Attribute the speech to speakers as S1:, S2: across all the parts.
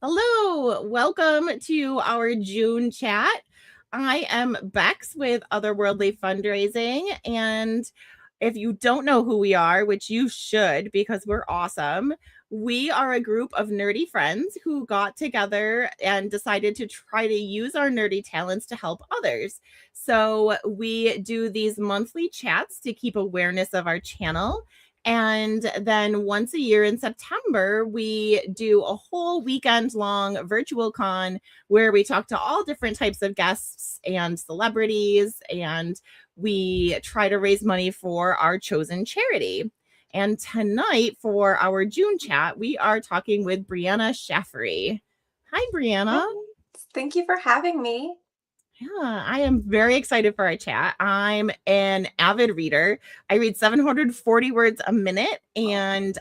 S1: Hello, welcome to our June chat. I am Bexx with Otherworldly Fundraising, and if you don't know who we are, which you should because we're awesome, we are a group of nerdy friends who got together and decided to try to use our nerdy talents to help others. So we do these monthly chats to keep awareness of our channel. And then once a year in September, we do a whole weekend long virtual con where we talk to all different types of guests and celebrities, and we try to raise money for our chosen charity. And tonight for our June chat, we are talking with Brianna Shaffery. Hi, Brianna.
S2: Thank you for having me.
S1: Yeah, I am very excited for our chat. I'm an avid reader. I read 740 words a minute, and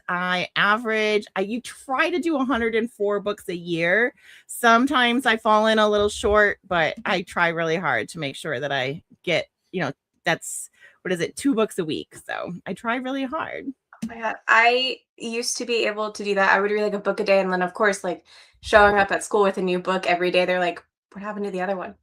S1: you try to do 104 books a year. Sometimes I fall in a little short, but I try really hard to make sure that I get, that's, 2 books a week. So I try really hard.
S2: Oh my God. I used to be able to do that. I would read like a book a day. And then, of course, like showing up at school with a new book every day, they're like, what happened to the other one?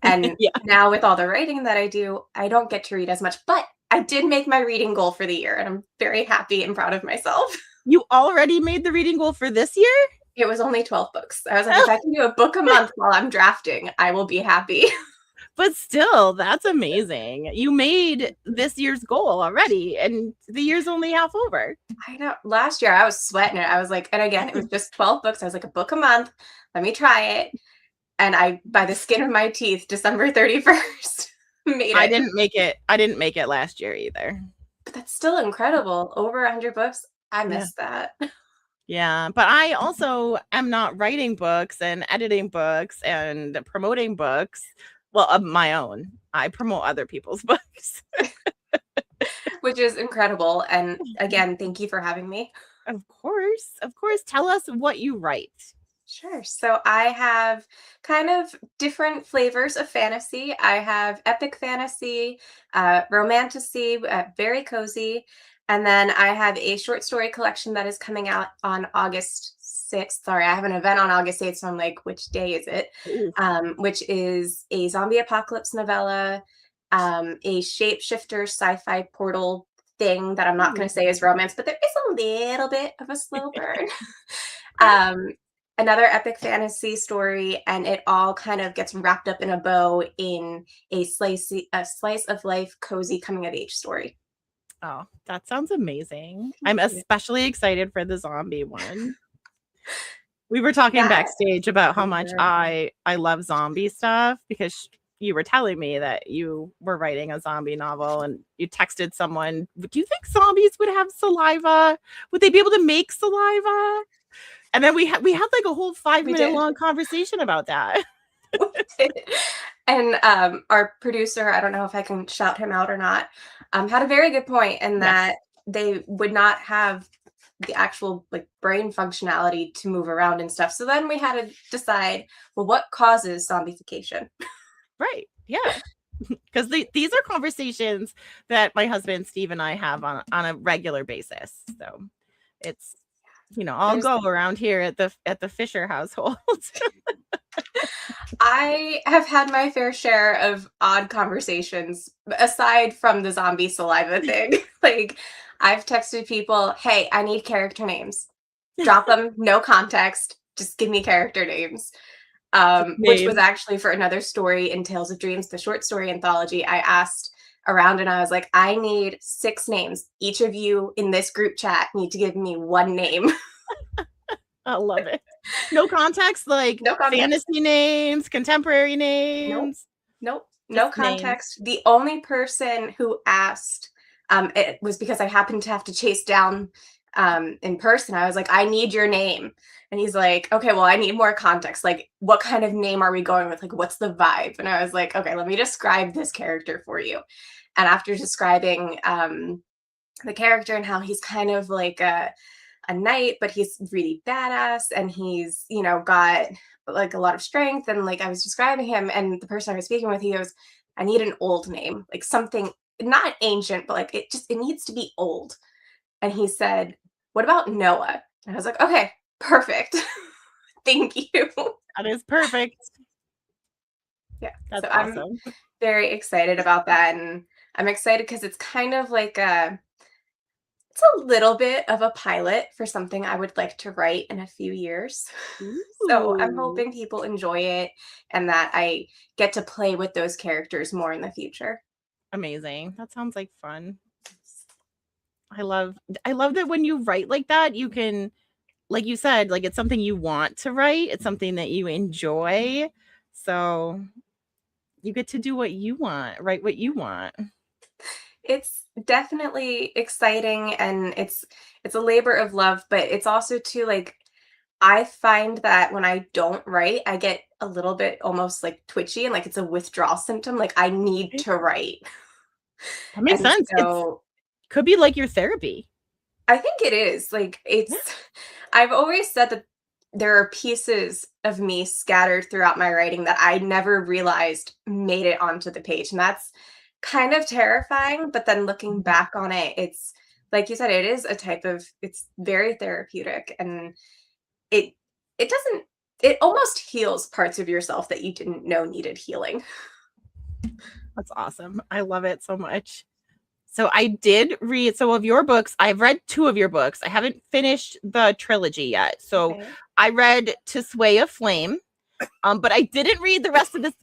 S2: And
S1: Yeah.
S2: now with all the writing that I do, I don't get to read as much, but I did make my reading goal for the year. And I'm very happy and proud of myself.
S1: You already made the reading goal for this year?
S2: It was only 12 books. I was like, if I can do a book a month while I'm drafting, I will be happy.
S1: But still, that's amazing. You made this year's goal already, and the year's only half over.
S2: I know. Last year I was sweating it. I was like, and again, it was just 12 books. I was like, a book a month. Let me try it. And I, by the skin of my teeth, December 31st, made it.
S1: I didn't make it last year either.
S2: But that's still incredible. Over 100 books. I missed that.
S1: Yeah, but I also am not writing books and editing books and promoting books. Well, of my own. I promote other people's books.
S2: Which is incredible. And again, thank you for having me.
S1: Of course. Of course. Tell us what you write.
S2: Sure. So I have kind of different flavors of fantasy. I have epic fantasy, romantasy, very cozy. And then I have a short story collection that is coming out on August 6th. Sorry, I have an event on August 8th. So I'm like, which day is it? Which is a zombie apocalypse novella, a shapeshifter sci-fi portal thing that I'm not going to say is romance, but there is a little bit of a slow burn. Another epic fantasy story, and it all kind of gets wrapped up in a bow in a slice of life, cozy coming of age story.
S1: Oh, that sounds amazing. I'm especially excited for the zombie one. We were talking backstage about how much I love zombie stuff because you were telling me that you were writing a zombie novel and you texted someone, do you think zombies would have saliva? Would they be able to make saliva? And then we had like a whole 5-minute long conversation about that.
S2: And our producer, I don't know if I can shout him out or not, had a very good point in that they would not have the actual like brain functionality to move around and stuff. So then we had to decide, well, what causes zombification?
S1: Right. Yeah. Because these are conversations that my husband Steve and I have on a regular basis. So it's, I'll go around here at the Fisher household.
S2: I have had my fair share of odd conversations aside from the zombie saliva thing. Like I've texted people, hey, I need character names. Drop them, no context. Just give me character names. Which was actually for another story in Tales of Dreams, the short story anthology. I asked around and I was like, I need 6 names. Each of you in this group chat need to give me 1 name.
S1: I love it. No context, like no context. Fantasy names, contemporary names.
S2: Nope. No context. Names. The only person who asked, it was because I happened to have to chase down in person. I was like, I need your name. And he's like, okay, well, I need more context. Like, what kind of name are we going with? Like, what's the vibe? And I was like, okay, let me describe this character for you. And after describing the character and how he's kind of like a knight, but he's really badass and he's, got like a lot of strength. And like I was describing him and the person I was speaking with, he goes, I need an old name, like something not ancient, but like it needs to be old. And he said, what about Noah? And I was like, okay, perfect. Thank you.
S1: That is perfect.
S2: Yeah.
S1: That's
S2: So
S1: awesome.
S2: I'm very excited about that. And I'm excited because it's kind of like it's a little bit of a pilot for something I would like to write in a few years. So I'm
S1: Ooh,
S2: hoping people enjoy it and that I get to play with those characters more in the future.
S1: amazing. That sounds like fun. I love that when you write like that, you can, like you said, like it's something you want to write. It's something that you enjoy. So you get to do what you want, write what you want.
S2: It's definitely exciting and it's a labor of love, but it's also too like I find that when I don't write, I get a little bit almost like twitchy and like it's a withdrawal symptom. Like I need to write.
S1: That makes
S2: And
S1: sense. It's
S2: so
S1: could be like your therapy.
S2: I think it is. Like
S1: Yeah.
S2: I've always said that there are pieces of me scattered throughout my writing that I never realized made it onto the page. And that's kind of terrifying. But then looking back on it, it's like you said, it is a type of it's very therapeutic and it it doesn't it almost heals parts of yourself that you didn't know needed healing.
S1: That's awesome. I love it so much. So I did read some of your books. I've read 2 of your books. I haven't finished the trilogy yet. So
S2: Okay.
S1: I read To Sway a Flame, but I didn't read the rest of this.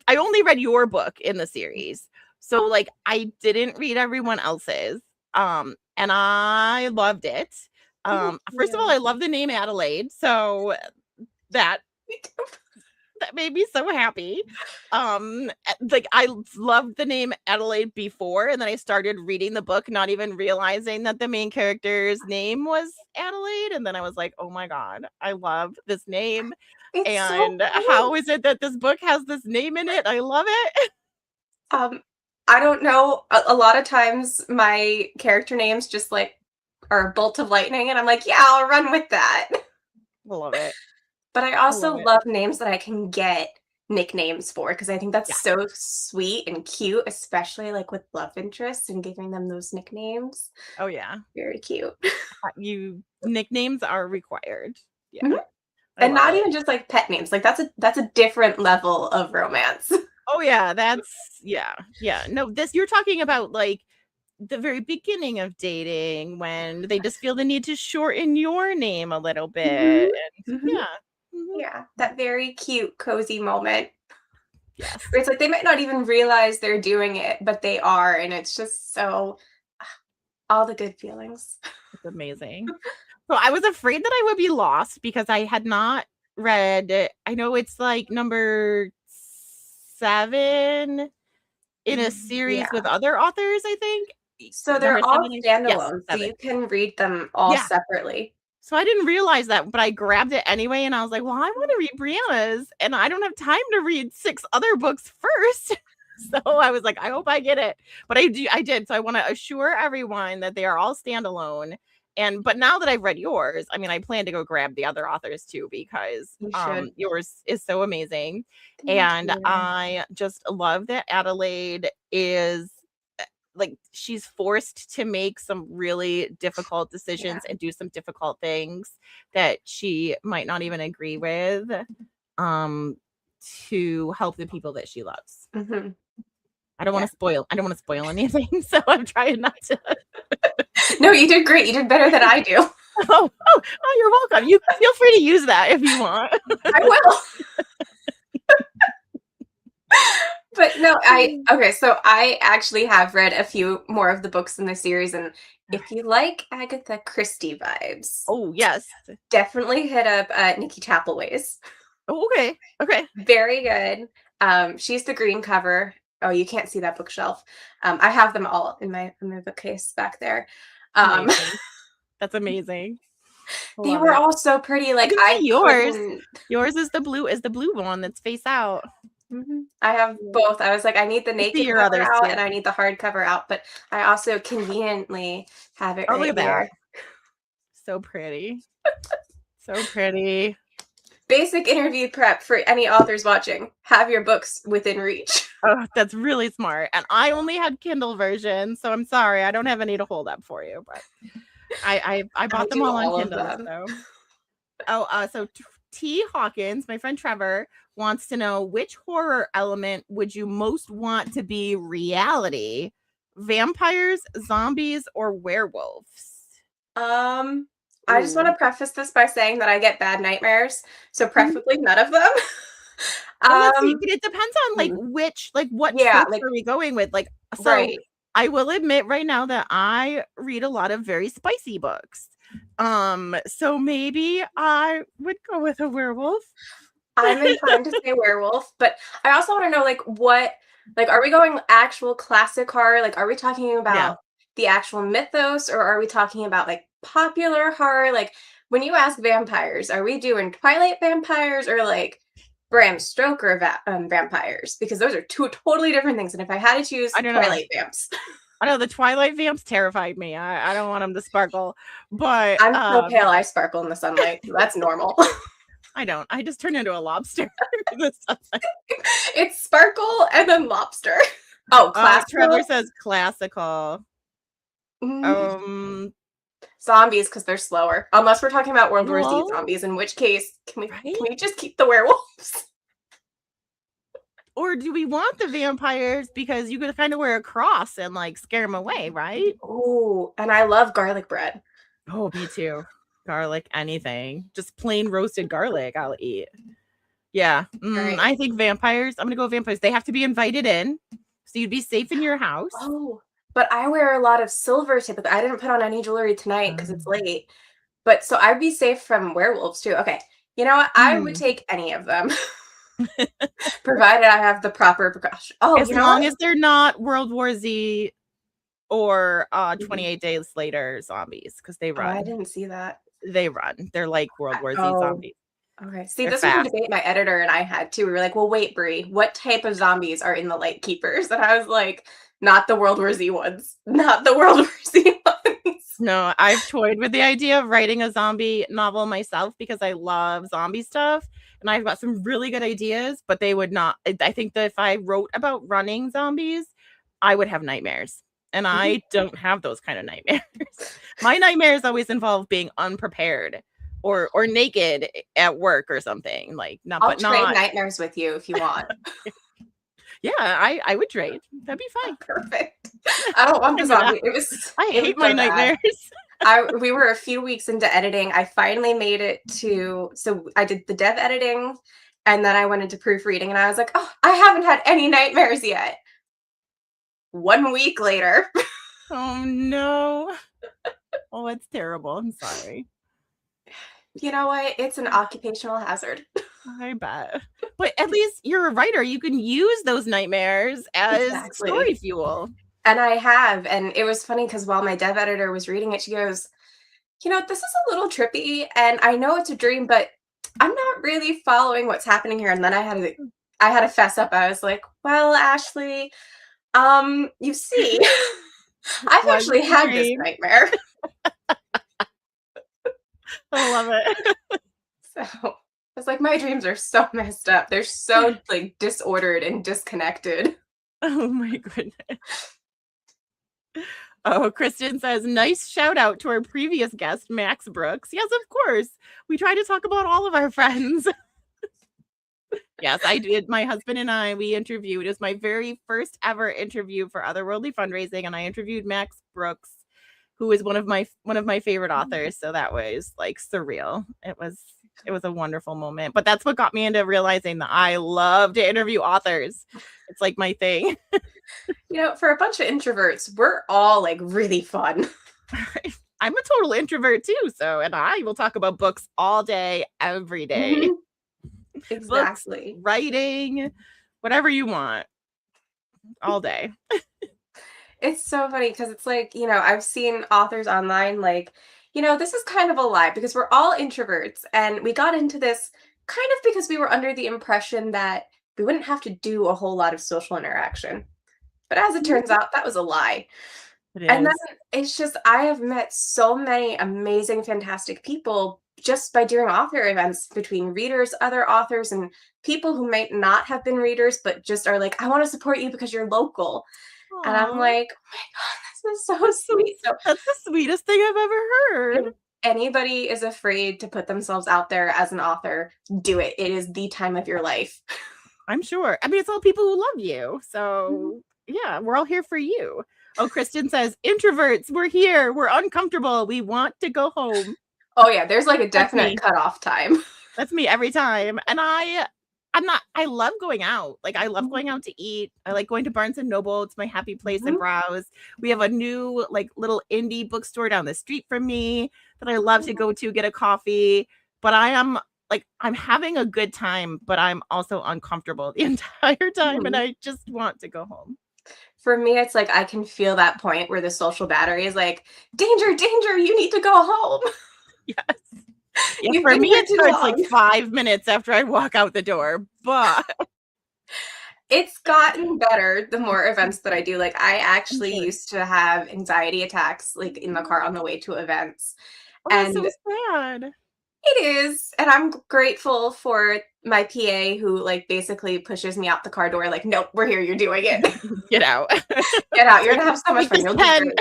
S1: I only read your book in the series. So like I didn't read everyone else's. And I loved it.
S2: Thank
S1: First of all,
S2: you.
S1: I love the name Adelaide. So that that made me so happy. Like I loved the name Adelaide before, and then I started reading the book, not even realizing that the main character's name was Adelaide. And then I was like, oh my God, I love this name.
S2: It's so
S1: And how
S2: cool.
S1: is it that this book has this name in it? I love it.
S2: Um, I don't know. A lot of times my character names just like are a bolt of lightning, and I'm like, yeah, I'll run with that.
S1: I love it.
S2: But I
S1: I love
S2: also
S1: it.
S2: love names that I can get nicknames for because I think that's
S1: Yeah.
S2: so sweet and cute, especially like with love interests and giving them those nicknames.
S1: Oh yeah.
S2: Very cute.
S1: You nicknames are required. Yeah.
S2: Mhm.
S1: I
S2: And
S1: love
S2: not
S1: it.
S2: even just like pet names. Like that's a different level of romance.
S1: Oh yeah, that's yeah. Yeah. No, this you're talking about like the very beginning of dating when they just feel the need to shorten your name a little
S2: Mhm.
S1: bit. And
S2: Mhm.
S1: yeah. Mhm.
S2: Yeah, that very cute, cozy moment
S1: Yes.
S2: where it's like they might not even realize they're doing it, but they are, and it's just so all the good feelings.
S1: It's amazing. So I was afraid that I would be lost because I had not read, I know it's like number 7 in a series with
S2: Yeah.
S1: other authors, I think.
S2: So
S1: Number
S2: they're all
S1: 7 is yes,
S2: standalone, so
S1: 7.
S2: you can read them all
S1: Yeah.
S2: separately.
S1: So I didn't realize that, but I grabbed it anyway and I was like, "Well, I wanna read Brianna's, and I don't have time to read 6 other books first." So I was like, "I hope I get it." But I did. So I wanna assure everyone that they are all standalone. But now that I've read yours, I mean, I plan to go grab the other authors too because,
S2: You should.
S1: yours is so amazing.
S2: Thank
S1: And
S2: you.
S1: I just love that Adelaide is like she's forced to make some really difficult
S2: Yeah.
S1: decisions and do some difficult things that she might not even agree with um to help the people that she loves.
S2: Mhm.
S1: I
S2: Yeah.
S1: don't want to spoil anything, so I'm trying not to.
S2: No, you did great. You did better than I do.
S1: You're welcome. You feel free to use that if you want.
S2: I will. But no, I okay, so I actually have read a few more of the books in the series, and if you like Agatha Christie vibes,
S1: Oh, yes.
S2: definitely hit up Nikki Tappleways.
S1: Oh, okay. Okay.
S2: Very good. She's the green cover. Oh, you can't see that bookshelf. I have them all in my bookcase back there. Um,
S1: Amazing. That's amazing. I
S2: they
S1: love
S2: were
S1: it.
S2: all so pretty.
S1: I
S2: Like
S1: can see
S2: I
S1: yours.
S2: couldn't.
S1: Yours is the blue one that's face out.
S2: Mhm. I have both. I was like, I need the
S1: I see
S2: naked
S1: your
S2: cover
S1: others
S2: out
S1: too.
S2: and I need the hardcover out, but I also conveniently have it
S1: Oh, look
S2: right
S1: at that.
S2: here.
S1: So pretty. So pretty.
S2: Basic interview prep for any authors watching. Have your books within reach.
S1: Oh, that's really smart. And I only had Kindle version, so I'm sorry. I don't have any to hold up for you, but I
S2: I
S1: bought them
S2: do
S1: all on
S2: all of
S1: Kindle,
S2: them.
S1: so. Oh, T. Hawkins, my friend Trevor, wants to know, which horror element would you most want to be reality? Vampires, zombies, or werewolves?
S2: I just want to preface this by saying that I get bad nightmares, so preferably none of them.
S1: Well, let's see. But it depends on what
S2: yeah,
S1: tropes are we going with?
S2: Right.
S1: I will admit right now that I read a lot of very spicy books. So maybe I would go with a werewolf.
S2: I'm inclined to say werewolf, but I also want to know what are we going actual classic horror? Are we talking about the actual mythos, or are we talking about popular horror? When you ask vampires, are we doing Twilight vampires or Bram Stoker vampires? Because those are two totally different things. And if I had to choose, Twilight vamps.
S1: I know the Twilight vamps terrified me. I don't want them to sparkle, but
S2: I'm so pale I sparkle in the sunlight. So that's normal.
S1: I don't. I just turn into a lobster.
S2: It's sparkle and then lobster. Oh, classical.
S1: Trevor says classical.
S2: Zombies, because they're slower. Unless we're talking about World War Z zombies, in which case, can we just keep the werewolves?
S1: Or do we want the vampires because you could kind of wear a cross and scare them away, right?
S2: Oh, and I love garlic bread.
S1: Oh, me too. Garlic, anything. Just plain roasted garlic, I'll eat. Yeah. Right. I think vampires. I'm going to go with vampires. They have to be invited in, so you'd be safe in your house.
S2: Oh, but I wear a lot of silver typically. I didn't put on any jewelry tonight because it's late. But so I'd be safe from werewolves too. Okay. You know what? I would take any of them. Provided I have the proper precaution. Oh,
S1: as long as they're not World War Z or 28 Days Later zombies, because they run.
S2: Oh, I didn't see that.
S1: They run. They're like World War Z zombies.
S2: Okay. See, this was a debate my editor and I had too. We were like, well, wait, Brie, what type of zombies are in the Light Keepers? And I was like, not the World War Z ones. Not the World War Z ones.
S1: No, I've toyed with the idea of writing a zombie novel myself because I love zombie stuff. And I've got some really good ideas, but they would not. I think that if I wrote about running zombies, I would have nightmares. And I don't have those kind of nightmares. My nightmares always involve being unprepared or naked at work or something.
S2: I'll trade nightmares with you if you want.
S1: Yeah, I would trade. That'd be fine.
S2: Perfect. I don't want the zombie.
S1: I hate my nightmares.
S2: We were a few weeks into editing. I finally made it so I did the dev editing and then I went into proofreading and I was like, oh, I haven't had any nightmares yet. 1 week later.
S1: Oh no. Oh, it's terrible. I'm sorry.
S2: You know what? It's an occupational hazard.
S1: I bet. But at least you're a writer. You can use those nightmares as story fuel.
S2: And I have. And it was funny because while my dev editor was reading it, she goes, this is a little trippy. And I know it's a dream, but I'm not really following what's happening here. And then I had to fess up. I was like, well, Ashley, you see, I've actually had this nightmare.
S1: I love it.
S2: So it's like my dreams are so messed up. They're so disordered and disconnected.
S1: Oh my goodness. Oh, Kristen says, nice shout out to our previous guest, Max Brooks. Yes, of course. We try to talk about all of our friends. Yes, I did. My husband and I, we interviewed. It was my very first ever interview for Otherworldly Fundraising, and I interviewed Max Brooks, who is one of my favorite authors. So that was surreal. It was a wonderful moment. But that's what got me into realizing that I love to interview authors. It's my thing.
S2: For a bunch of introverts, we're all really fun.
S1: I'm a total introvert too. And I will talk about books all day, every day.
S2: Mm-hmm. Exactly.
S1: Books, writing, whatever you want, all day.
S2: It's so funny because it's I've seen authors online this is kind of a lie because we're all introverts and we got into this kind of because we were under the impression that we wouldn't have to do a whole lot of social interaction. But as it turns out, that was a lie. And then it's just, I have met so many amazing, fantastic people just by doing author events between readers, other authors, and people who might not have been readers, but just are I want to support you because you're local. Aww. And I'm like, oh my God, this is so sweet. So
S1: that's the sweetest thing I've ever heard.
S2: anybody is afraid to put themselves out there as an author, do it. It is the time of your life.
S1: I'm sure. I mean, it's all people who love you. So yeah, we're all here for you. Oh, Kristen says, introverts, we're here. We're uncomfortable. We want to go home.
S2: Oh yeah, there's like a definite cutoff time.
S1: That's me every time. And I love going out. Like, I love going out to eat. I like going to Barnes and Noble. It's my happy place to browse. We have a new like little indie bookstore down the street from me that I love to go to get a coffee. But I'm having a good time, but I'm also uncomfortable the entire time. And I just want to go home.
S2: For me, it's like I can feel that point where the social battery is like, danger, danger, you need to go home.
S1: Yes. Yeah, for me, it starts like 5 minutes after I walk out the door, but
S2: it's gotten better the more events that I do. Like, I actually used to have anxiety attacks like in the car on the way to events.
S1: Oh, and that's so sad.
S2: It is. And I'm grateful for my PA who like basically pushes me out the car door like, nope, we're here, you're doing it.
S1: Get out.
S2: Get out. You're gonna have so much fun. You'll do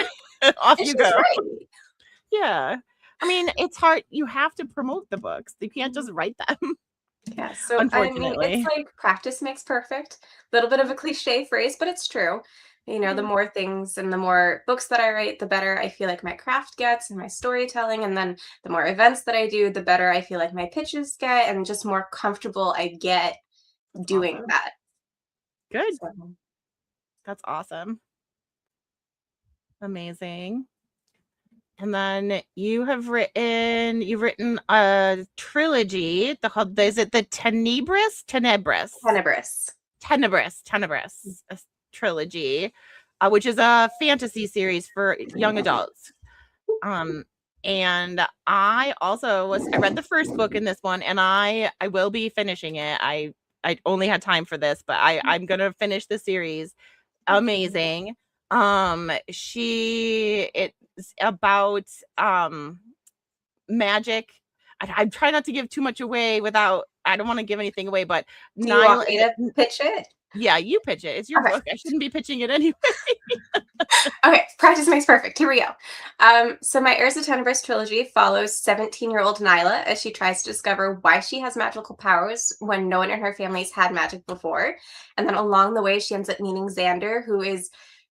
S2: great.
S1: Off you go. Right. Yeah. I mean, it's hard. You have to promote the books. You can't just write them.
S2: Yeah. So unfortunately, I mean, it's like practice makes perfect. A little bit of a cliche phrase, but it's true. You know, the more things and the more books that I write, the better I feel like my craft gets and my storytelling. And then the more events that I do, the better I feel like my pitches get and just more comfortable I get doing that.
S1: Good. So. That's awesome. Amazing. And then you've written a trilogy. Is it the Tenebris trilogy, which is a fantasy series for young adults. And I read the first book in this one, and I will be finishing it. I only had time for this, but I'm gonna finish the series. Amazing. It's about magic. I'm trying not to give too much away I don't want to give anything away, but
S2: do you want me to pitch it?
S1: Yeah, you pitch it. It's your book. I shouldn't be pitching it anyway.
S2: Okay, practice makes perfect. Here we go. So my Heirs of Tenebris trilogy follows 17-year-old Nyla as she tries to discover why she has magical powers when no one in her family's had magic before. And then along the way, she ends up meeting Xander, who is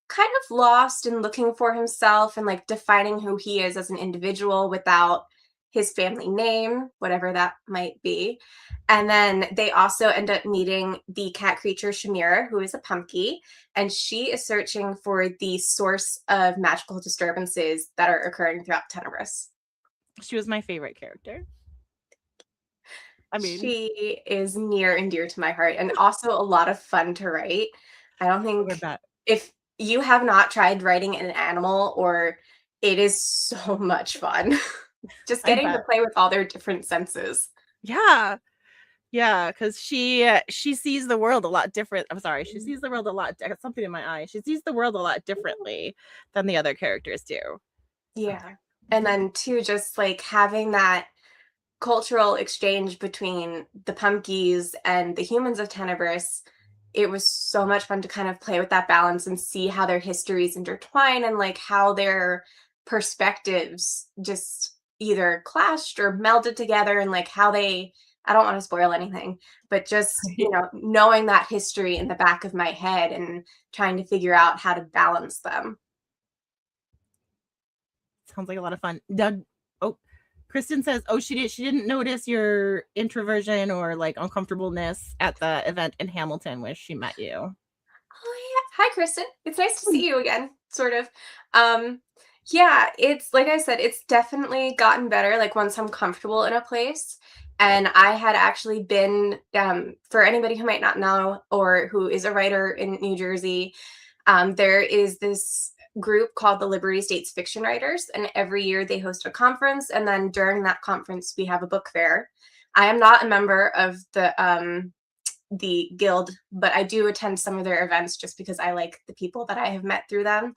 S2: kind of lost and looking for himself and like defining who he is as an individual without his family name, whatever that might be. And then they also end up meeting the cat creature Shamira, who is a pumpkin, and she is searching for the source of magical disturbances that are occurring throughout Tenebris.
S1: She was my favorite character. I mean,
S2: she is near and dear to my heart, and also a lot of fun to write. I don't think if you have not tried writing an animal, or it is so much fun. Just getting to play with all their different senses.
S1: Yeah. Yeah, because she sees the world a lot different. I'm sorry, she sees the world a lot. I got something in my eye. She sees the world a lot differently than the other characters do.
S2: Yeah, and then too, just like having that cultural exchange between the pumpkins and the humans of Tenebris. It was so much fun to kind of play with that balance and see how their histories intertwine and like how their perspectives just either clashed or melded together, and like how they, I don't want to spoil anything, but just, you know, knowing that history in the back of my head and trying to figure out how to balance them.
S1: Sounds like a lot of fun. Kristen says, she didn't notice your introversion or like uncomfortableness at the event in Hamilton where she met you.
S2: Oh yeah. Hi, Kristen. It's nice to see you again, sort of. Yeah, it's like I said, it's definitely gotten better, like once I'm comfortable in a place. And I had actually been, for anybody who might not know or who is a writer in New Jersey, there is this group called the Liberty States Fiction Writers, and every year they host a conference, and then during that conference we have a book fair. I am not a member of the guild, but I do attend some of their events just because I like the people that I have met through them.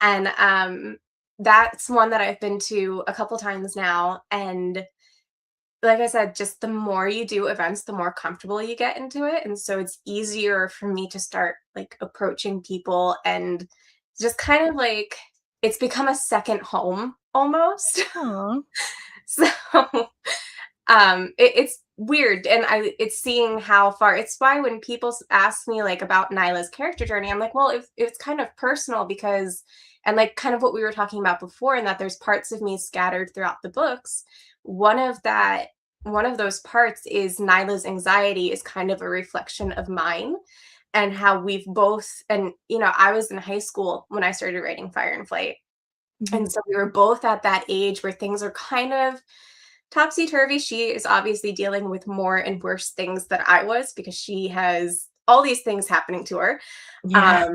S2: And that's one that I've been to a couple times now, and like I said, just the more you do events, the more comfortable you get into it. And so it's easier for me to start like approaching people and just kind of like it's become a second home almost.
S1: Aw.
S2: So it's weird, and it's seeing how far. It's why when people ask me like about Nyla's character journey, I'm like, well, it's kind of personal because, and like kind of what we were talking about before, and that there's parts of me scattered throughout the books. One of those parts is Nyla's anxiety is kind of a reflection of mine, and how we've both, and I was in high school when I started writing Fire and Flight. And so we were both at that age where things are kind of topsy-turvy. She is obviously dealing with more and worse things than I was because she has all these things happening to her.
S1: Yeah.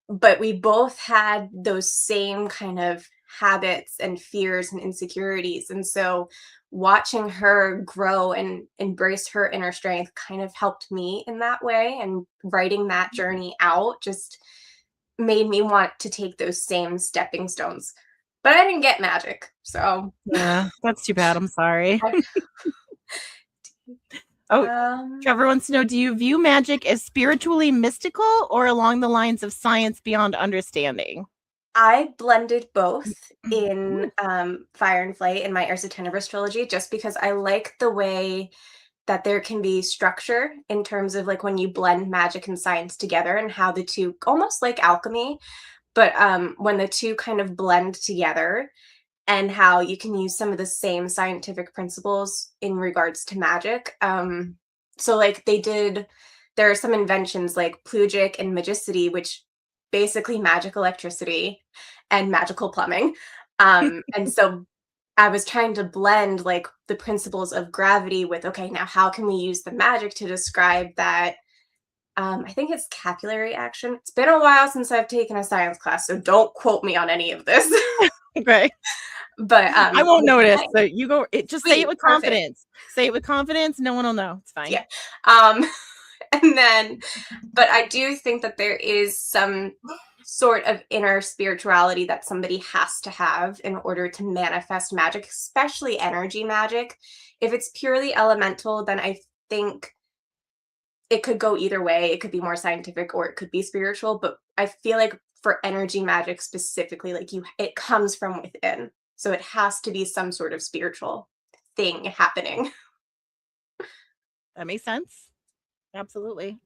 S2: But we both had those same kind of habits and fears and insecurities. And so watching her grow and embrace her inner strength kind of helped me in that way. And writing that journey out just made me want to take those same stepping stones. But I didn't get magic, so
S1: Yeah, that's too bad. I'm sorry. Trevor wants to know, do you view magic as spiritually mystical or along the lines of science beyond understanding?
S2: I blended both in Fire and Flight in my Heirs of Tenebris trilogy just because I like the way that there can be structure in terms of like when you blend magic and science together and how the two, almost like alchemy, but when the two kind of blend together and how you can use some of the same scientific principles in regards to magic. So like there are some inventions like plugic and magicity, which basically magic electricity and magical plumbing. And so I was trying to blend like the principles of gravity with, okay, now how can we use the magic to describe that? I think it's capillary action. It's been a while since I've taken a science class, so don't quote me on any of this.
S1: Okay.
S2: But
S1: I won't notice. So you go. Just say it with
S2: perfect.
S1: confidence. Say it with confidence. No one will know. It's fine.
S2: Yeah. And then, but I do think that there is some sort of inner spirituality that somebody has to have in order to manifest magic, especially energy magic. If it's purely elemental, then I think it could go either way. It could be more scientific or it could be spiritual, but I feel like for energy magic specifically, like it comes from within. So it has to be some sort of spiritual thing happening.
S1: That makes sense. Absolutely.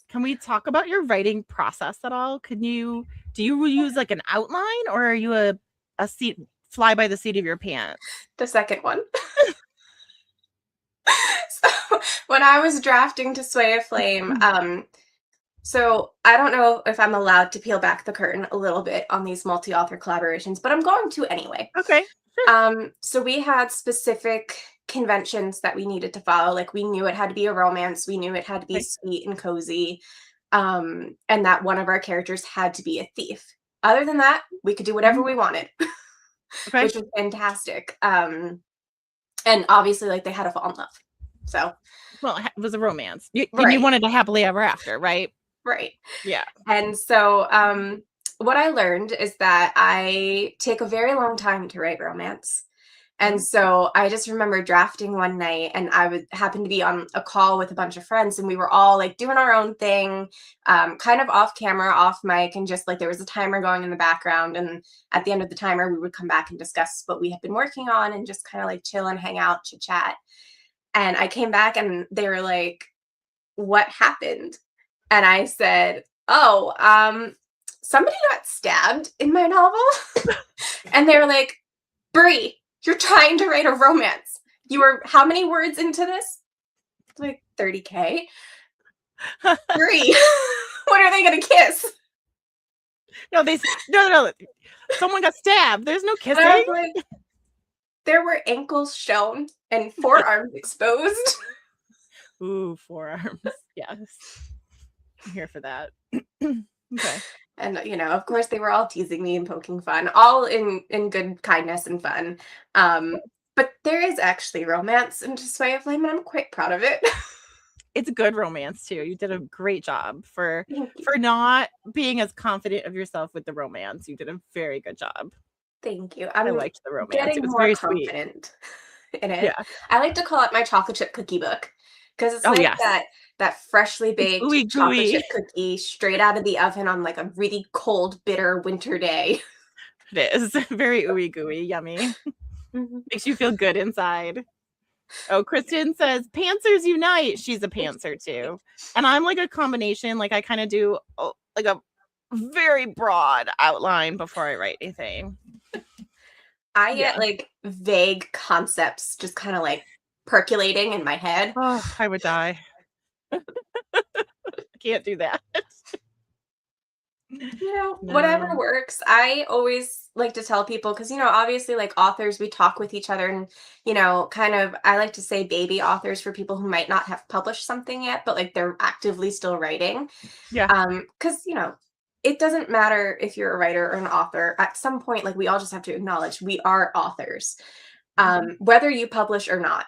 S1: Can we talk about your writing process at all? Do you use like an outline, or are you a seat fly by the seat of your pants?
S2: The second one. So when I was drafting To Sway a Flame, so I don't know if I'm allowed to peel back the curtain a little bit on these multi-author collaborations, but I'm going to anyway.
S1: Okay.
S2: Sure. So we had specific conventions that we needed to follow. Like we knew it had to be a romance. We knew it had to be sweet and cozy. And that one of our characters had to be a thief. Other than that, we could do whatever we wanted, which was fantastic. And obviously, like they had to fall in love. So,
S1: well, it was a romance. You wanted a happily ever after, right?
S2: Right.
S1: Yeah.
S2: And so, what I learned is that I take a very long time to write romance. And so I just remember drafting one night, and I would happen to be on a call with a bunch of friends, and we were all like doing our own thing, kind of off camera, off mic, and just like there was a timer going in the background. And at the end of the timer, we would come back and discuss what we had been working on and just kind of like chill and hang out, chit chat. And I came back and they were like, "What happened?" And I said, "Oh, somebody got stabbed in my novel." And they were like, "Brie, you're trying to write a romance. You were how many words into this?" Like 30K. Brie, what are they gonna kiss?
S1: No. Someone got stabbed. There's no kissing.
S2: Like, there were ankles shown and forearms exposed.
S1: Ooh, forearms. Yes. I'm here for that. Okay.
S2: And, of course, they were all teasing me and poking fun, all in good kindness and fun. But there is actually romance in To Sway a Flame, and I'm quite proud of it.
S1: It's a good romance, too. You did a great job for not being as confident of yourself with the romance. You did a very good job.
S2: Thank you.
S1: I liked the romance.
S2: Getting
S1: It was
S2: more
S1: very
S2: confident
S1: sweet
S2: in it.
S1: Yeah.
S2: I like to call it my chocolate chip cookie book Because it's
S1: Oh,
S2: like
S1: yes.
S2: that freshly
S1: It's
S2: baked
S1: ooey
S2: chocolate
S1: gooey.
S2: chip cookie straight out of the oven on like a really cold, bitter winter day.
S1: It is. Very ooey gooey, yummy.
S2: Mhm.
S1: Makes you feel good inside. Oh, Kristen says, Pantsers unite. She's a pantser too. And I'm like a combination. Like I kind of do like a very broad outline before I write anything.
S2: I
S1: Yeah.
S2: get like vague concepts just kind of like percolating in my head.
S1: Oh, I would die. I can't do that.
S2: Whatever
S1: No.
S2: works. I always like to tell people because, obviously, like authors, we talk with each other and, kind of, I like to say baby authors for people who might not have published something yet, but like they're actively still writing.
S1: Yeah.
S2: Because, it doesn't matter if you're a writer or an author. At some point, like we all just have to acknowledge we are authors,
S1: Mhm.
S2: whether you publish or not.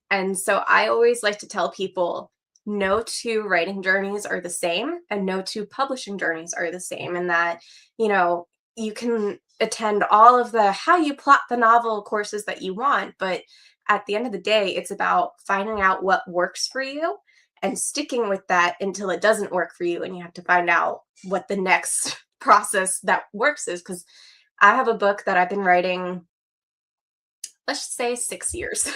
S2: And so I always like to tell people no two writing journeys are the same and no two publishing journeys are the same. And that, you can attend all of the how you plot the novel courses that you want. But at the end of the day, it's about finding out what works for you and sticking with that until it doesn't work for you. And you have to find out what the next process that works is. Because I have a book that I've been writing, let's just say 6 years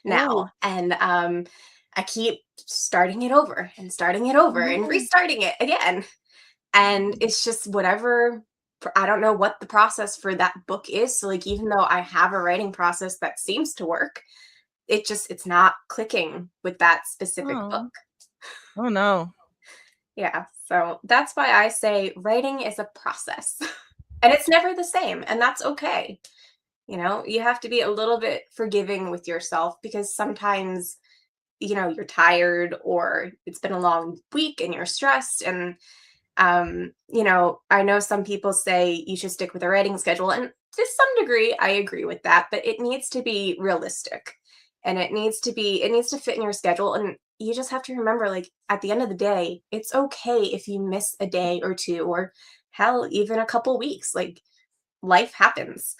S2: now.
S1: Oh.
S2: And I keep starting it over and starting it over and
S1: No.
S2: restarting it again. And it's just whatever, I don't know what the process for that book is. So, like, even though I have a writing process that seems to work, it's not clicking with that specific book.
S1: Oh. Oh no.
S2: Yeah. So that's why I say writing is a process and it's never the same. And that's okay. You have to be a little bit forgiving with yourself because sometimes, you're tired or it's been a long week and you're stressed. And, I know some people say you should stick with a writing schedule. And to some degree, I agree with that, but it needs to be realistic and it needs to fit in your schedule. And you just have to remember, like, at the end of the day, it's okay if you miss a day or two, or hell, even a couple weeks. Like, life happens,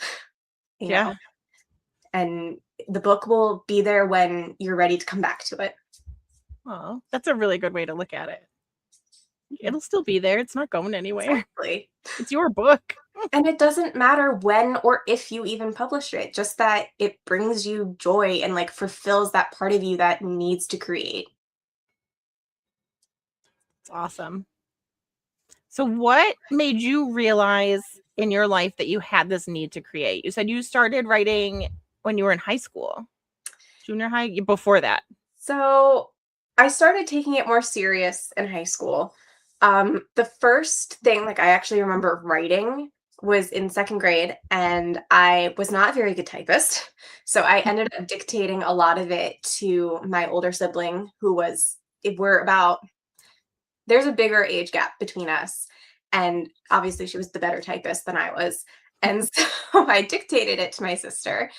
S2: you
S1: Yeah.
S2: know? And the book will be there when you're ready to come back to it.
S1: Oh, that's a really good way to look at it. It'll still be there. It's not going anywhere.
S2: Exactly.
S1: It's your book.
S2: And it doesn't matter when or if you even publish it, just that it brings you joy and like fulfills that part of you that needs to create.
S1: It's awesome. So what made you realize in your life that you had this need to create? You said you started writing when you were in high school, junior high, before that.
S2: So I started taking it more serious in high school. The first thing like I actually remember writing was in second grade, and I was not a very good typist. So I ended up dictating a lot of it to my older sibling, who was, if we're about, there's a bigger age gap between us. And obviously she was the better typist than I was. And so I dictated it to my sister.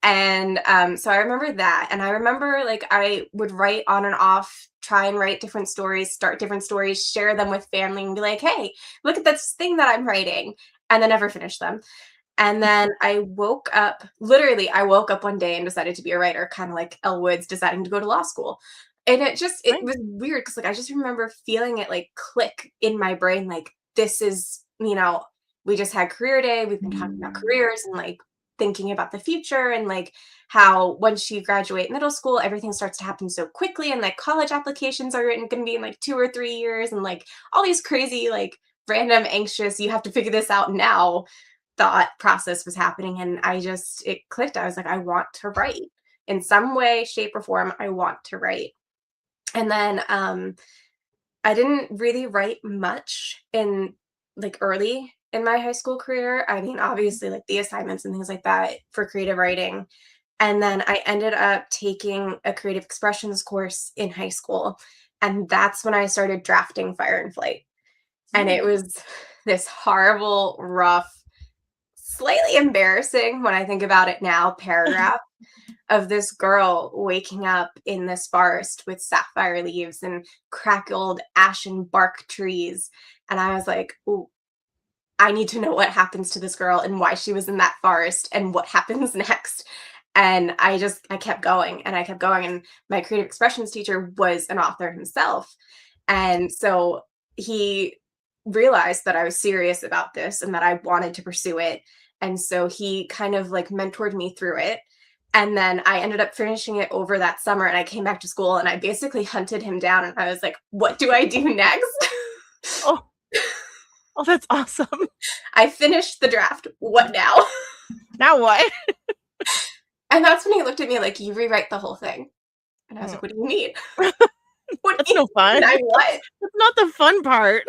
S2: And so I remember that. And I remember like I would write on and off, try and write different stories, start different stories, share them with family and be like, hey, look at this thing that I'm writing. And then never finish them. And then I woke up, literally, I woke up one day and decided to be a writer, kind of like Elle Woods deciding to go to law school. And it
S1: Right.
S2: was weird because like I just remember feeling it like click in my brain, like this is, we just had career day, we've been talking about careers and like thinking about the future and like how once you graduate middle school, everything starts to happen so quickly and like college applications are going to be in like 2 or 3 years and like all these crazy like random anxious you have to figure this out now thought process was happening. And it clicked. I was like, I want to write in some way, shape, or form. I want to write. And then I didn't really write much in like early in my high school career. I mean, obviously, like the assignments and things like that for creative writing. And then I ended up taking a creative expressions course in high school. And that's when I started drafting Fire and Flight. And it was this horrible, rough, slightly embarrassing when I think about it now, paragraph of this girl waking up in this forest with sapphire leaves and crackled ashen bark trees. And I was like, ooh, I need to know what happens to this girl and why she was in that forest and what happens next. And I kept going and I kept going. And my creative expressions teacher was an author himself. And so he realized that I was serious about this and that I wanted to pursue it. And so he kind of like mentored me through it. And then I ended up finishing it over that summer, and I came back to school and I basically hunted him down and I was like, what do I do next?
S1: Oh, that's awesome.
S2: I finished the draft. What now?
S1: Now what?
S2: And that's when he looked at me like, you rewrite the whole thing. And I was like, what do you mean?
S1: That's no fun.
S2: I what?
S1: That's not the fun part.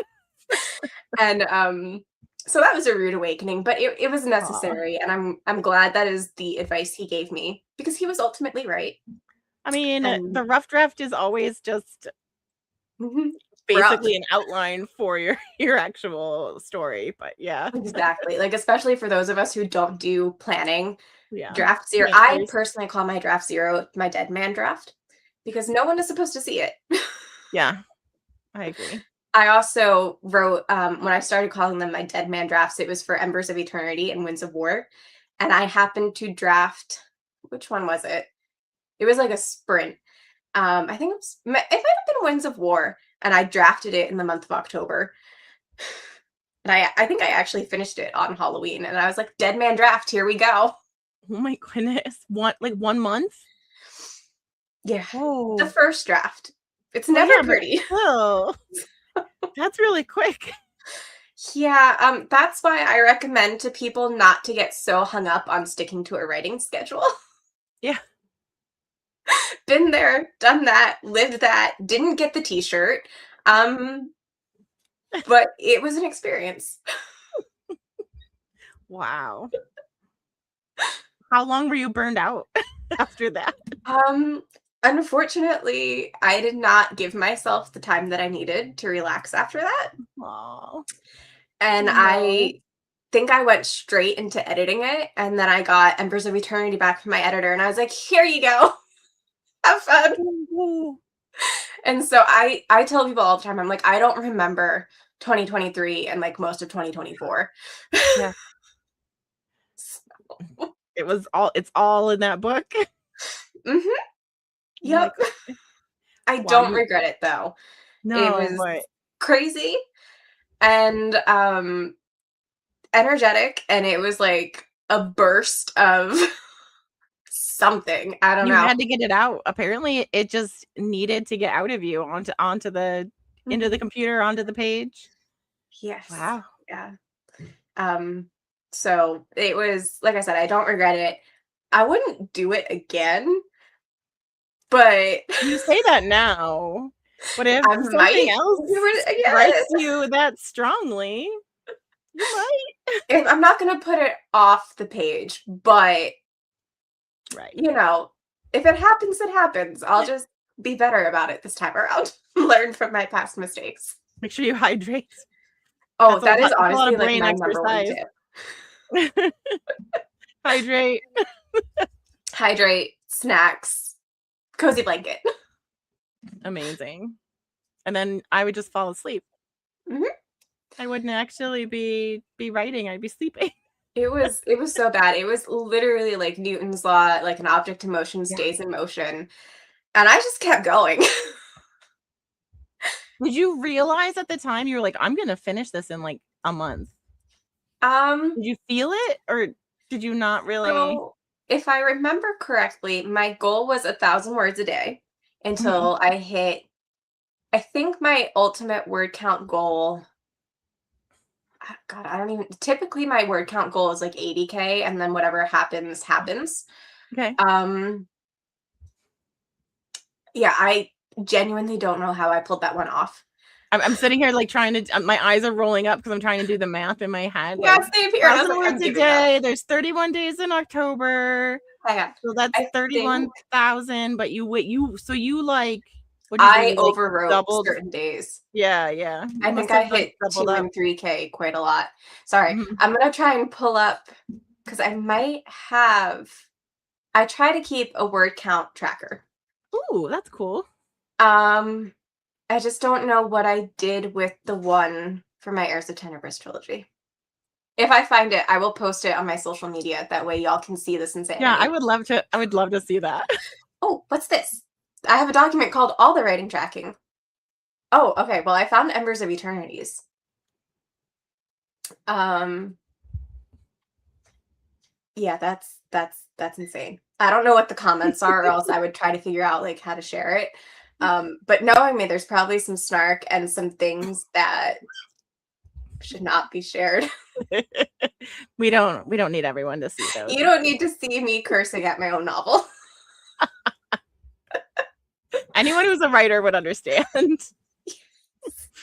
S2: And so that was a rude awakening, but it was necessary. Aww. And I'm glad that is the advice he gave me, because he was ultimately right.
S1: I mean, the rough draft is always just basically an outline for your actual story, but yeah.
S2: Exactly. Like, especially for those of us who don't do planning.
S1: Yeah.
S2: Draft zero. Yeah, I personally call my draft zero my dead man draft, because no one is supposed to see it.
S1: Yeah, I agree.
S2: I also wrote, when I started calling them my dead man drafts, it was for Embers of Eternity and Winds of War. And I happened to draft, which one was it? It was like a sprint. I think it might have been Winds of War. And I drafted it in the month of October. And I think I actually finished it on Halloween. And I was like, dead man draft, here we go.
S1: Oh my goodness. 1 month?
S2: Yeah. Oh. The first draft. It's never pretty.
S1: Oh. That's really quick.
S2: Yeah, that's why I recommend to people not to get so hung up on sticking to a writing schedule.
S1: Yeah.
S2: Been there, done that, lived that, didn't get the t-shirt. But it was an experience.
S1: Wow. How long were you burned out after that?
S2: Unfortunately, I did not give myself the time that I needed to relax after that.
S1: Aww.
S2: And no. I think I went straight into editing it, and then I got Embers of Eternity back from my editor, and I was like, here you go. Have fun. And so I tell people all the time, I'm like, I don't remember 2023 and like most of 2024.
S1: Yeah. So. It's all in that book.
S2: Mm-hmm. Yep. I don't regret it though. No, it was crazy and energetic, and it was like a burst of something. I don't know.
S1: You had to get it out. Apparently it just needed to get out of you onto the into the computer, onto the page.
S2: Yes.
S1: Wow.
S2: Yeah. So it was, like I said, I don't regret it. I wouldn't do it again. But
S1: you say that now. But if something else strikes you that strongly, you might.
S2: I'm not going to put it off the page, but
S1: right.
S2: You know, if it happens, it happens. I'll just be better about it this time around. Learn from my past mistakes.
S1: Make sure you hydrate.
S2: Oh, that is honestly like my number one tip.
S1: Hydrate.
S2: Hydrate, snacks, cozy blanket.
S1: Amazing. And then I would just fall asleep.
S2: Mm-hmm.
S1: I wouldn't actually be writing. I'd be sleeping.
S2: It was so bad. It was literally like Newton's law, like an object in motion stays in motion. And I just kept going.
S1: Did you realize at the time you were like, I'm going to finish this in like a month? Did you feel it, or did you not really?
S2: So, if I remember correctly, my goal was 1,000 words a day until I hit, I think my ultimate word count goal, God, I don't even, typically my word count goal is like 80K, and then whatever happens.
S1: Okay.
S2: Yeah, I genuinely don't know how I pulled that one off.
S1: I'm sitting here like trying to, my eyes are rolling up because I'm trying to do the math in my head.
S2: Yeah, same here.
S1: 1,000 words a day. There's 31 days in October. So that's 31,000. But you like,
S2: I overwrote certain days.
S1: Yeah.
S2: I think I hit 2 and 3K quite a lot. Sorry, I'm gonna try and pull up because I try to keep a word count tracker.
S1: Ooh, that's cool.
S2: I just don't know what I did with the one for my Heirs of Tenebris trilogy. If I find it, I will post it on my social media. That way y'all can see this insanity.
S1: Yeah, I would love to see that.
S2: Oh, what's this? I have a document called All the Writing Tracking. Oh, okay. Well, I found Embers of Eternities. Yeah, that's insane. I don't know what the comments are, or else I would try to figure out like how to share it. But knowing me, there's probably some snark and some things that should not be shared.
S1: We don't need everyone to see those.
S2: You don't need to see me cursing at my own novel.
S1: Anyone who's a writer would understand.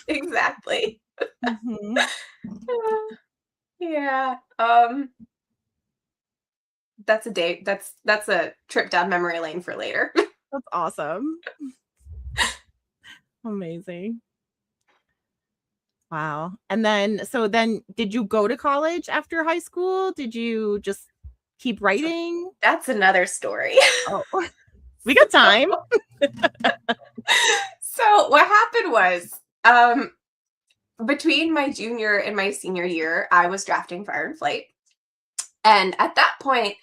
S2: Exactly.
S1: Mm-hmm.
S2: Yeah. That's a date. That's a trip down memory lane for later.
S1: That's awesome. Amazing. Wow. And then, so then did you go to college after high school? Did you just keep writing?
S2: That's another story.
S1: Oh, we got time.
S2: So what happened was, between my junior and my senior year, I was drafting Fire and Flight. And at that point,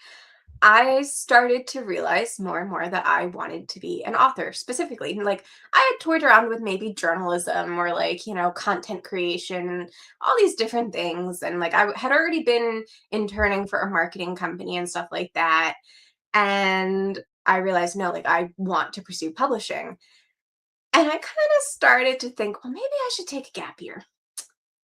S2: I started to realize more and more that I wanted to be an author specifically. Like I had toyed around with maybe journalism or like, content creation, all these different things. And like I had already been interning for a marketing company and stuff like that. And I realized, no, like I want to pursue publishing. And I kind of started to think, well, maybe I should take a gap year.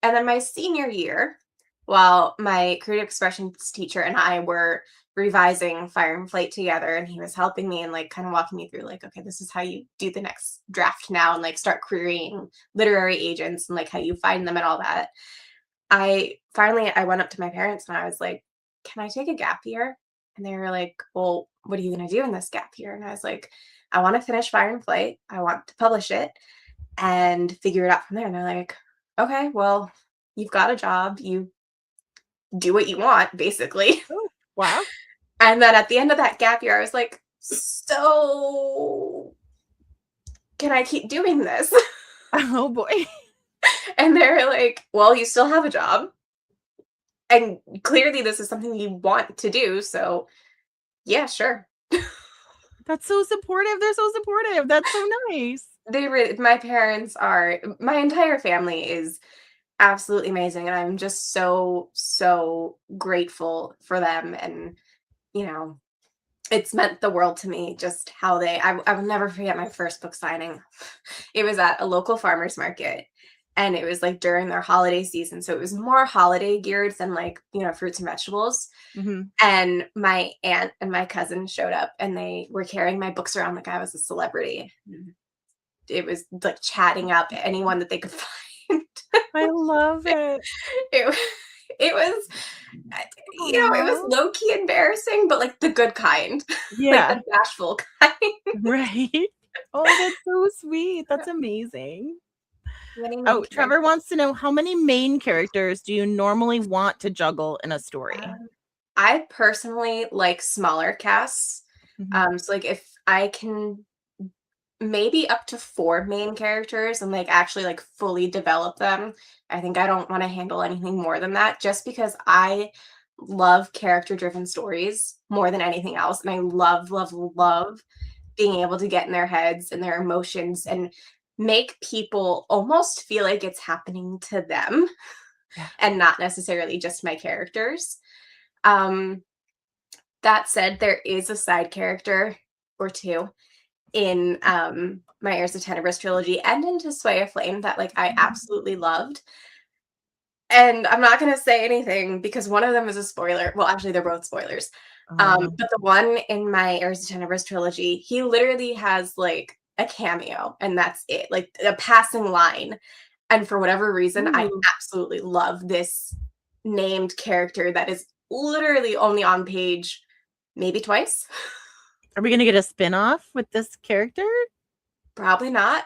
S2: And then my senior year, while my creative expressions teacher and I were revising Fire and Flight together, and he was helping me and like kind of walking me through like, okay, this is how you do the next draft now, and like start querying literary agents and like how you find them and all that. I went up to my parents and I was like, can I take a gap year? And they were like, well, what are you going to do in this gap year? And I was like, I want to finish Fire and Flight. I want to publish it and figure it out from there. And they're like, okay, well, you've got a job. You do what you want, basically.
S1: Oh, wow.
S2: And then at the end of that gap year, I was like, so can I keep doing this?
S1: Oh boy.
S2: And they're like, well, you still have a job. And clearly this is something you want to do. So yeah, sure.
S1: That's so supportive. They're so supportive. That's so nice.
S2: My entire family is absolutely amazing. And I'm just so, so grateful for them. And, it's meant the world to me just how I will never forget my first book signing. It was at a local farmer's market. And it was like during their holiday season. So it was more holiday geared than like, fruits and vegetables.
S1: Mm-hmm.
S2: And my aunt and my cousin showed up and they were carrying my books around like I was a celebrity. It was like chatting up anyone that they could find.
S1: I love it.
S2: It was, it was low key embarrassing, but like the good kind.
S1: Yeah.
S2: Like the bashful kind.
S1: Right. Oh, that's so sweet. That's amazing. Oh, Trevor wants to know, how many main characters do you normally want to juggle in a story?
S2: I personally like smaller casts.
S1: Mm-hmm.
S2: So like if I can maybe up to 4 main characters and like actually like fully develop them. I think I don't want to handle anything more than that, just because I love character driven stories more than anything else. And I love, love, love being able to get in their heads and their emotions and make people almost feel like it's happening to them.
S1: Yeah.
S2: And not necessarily just my characters. That said, there is a side character or two in my Heirs of Tenebris trilogy and into Sway of Flame that like I absolutely loved. And I'm not going to say anything because one of them is a spoiler. Well, actually, they're both spoilers. But the one in my Heirs of Tenebris trilogy, he literally has like a cameo and that's it, like a passing line. And for whatever reason, I absolutely love this named character that is literally only on page maybe twice.
S1: Are we going to get a spin-off with this character?
S2: Probably not.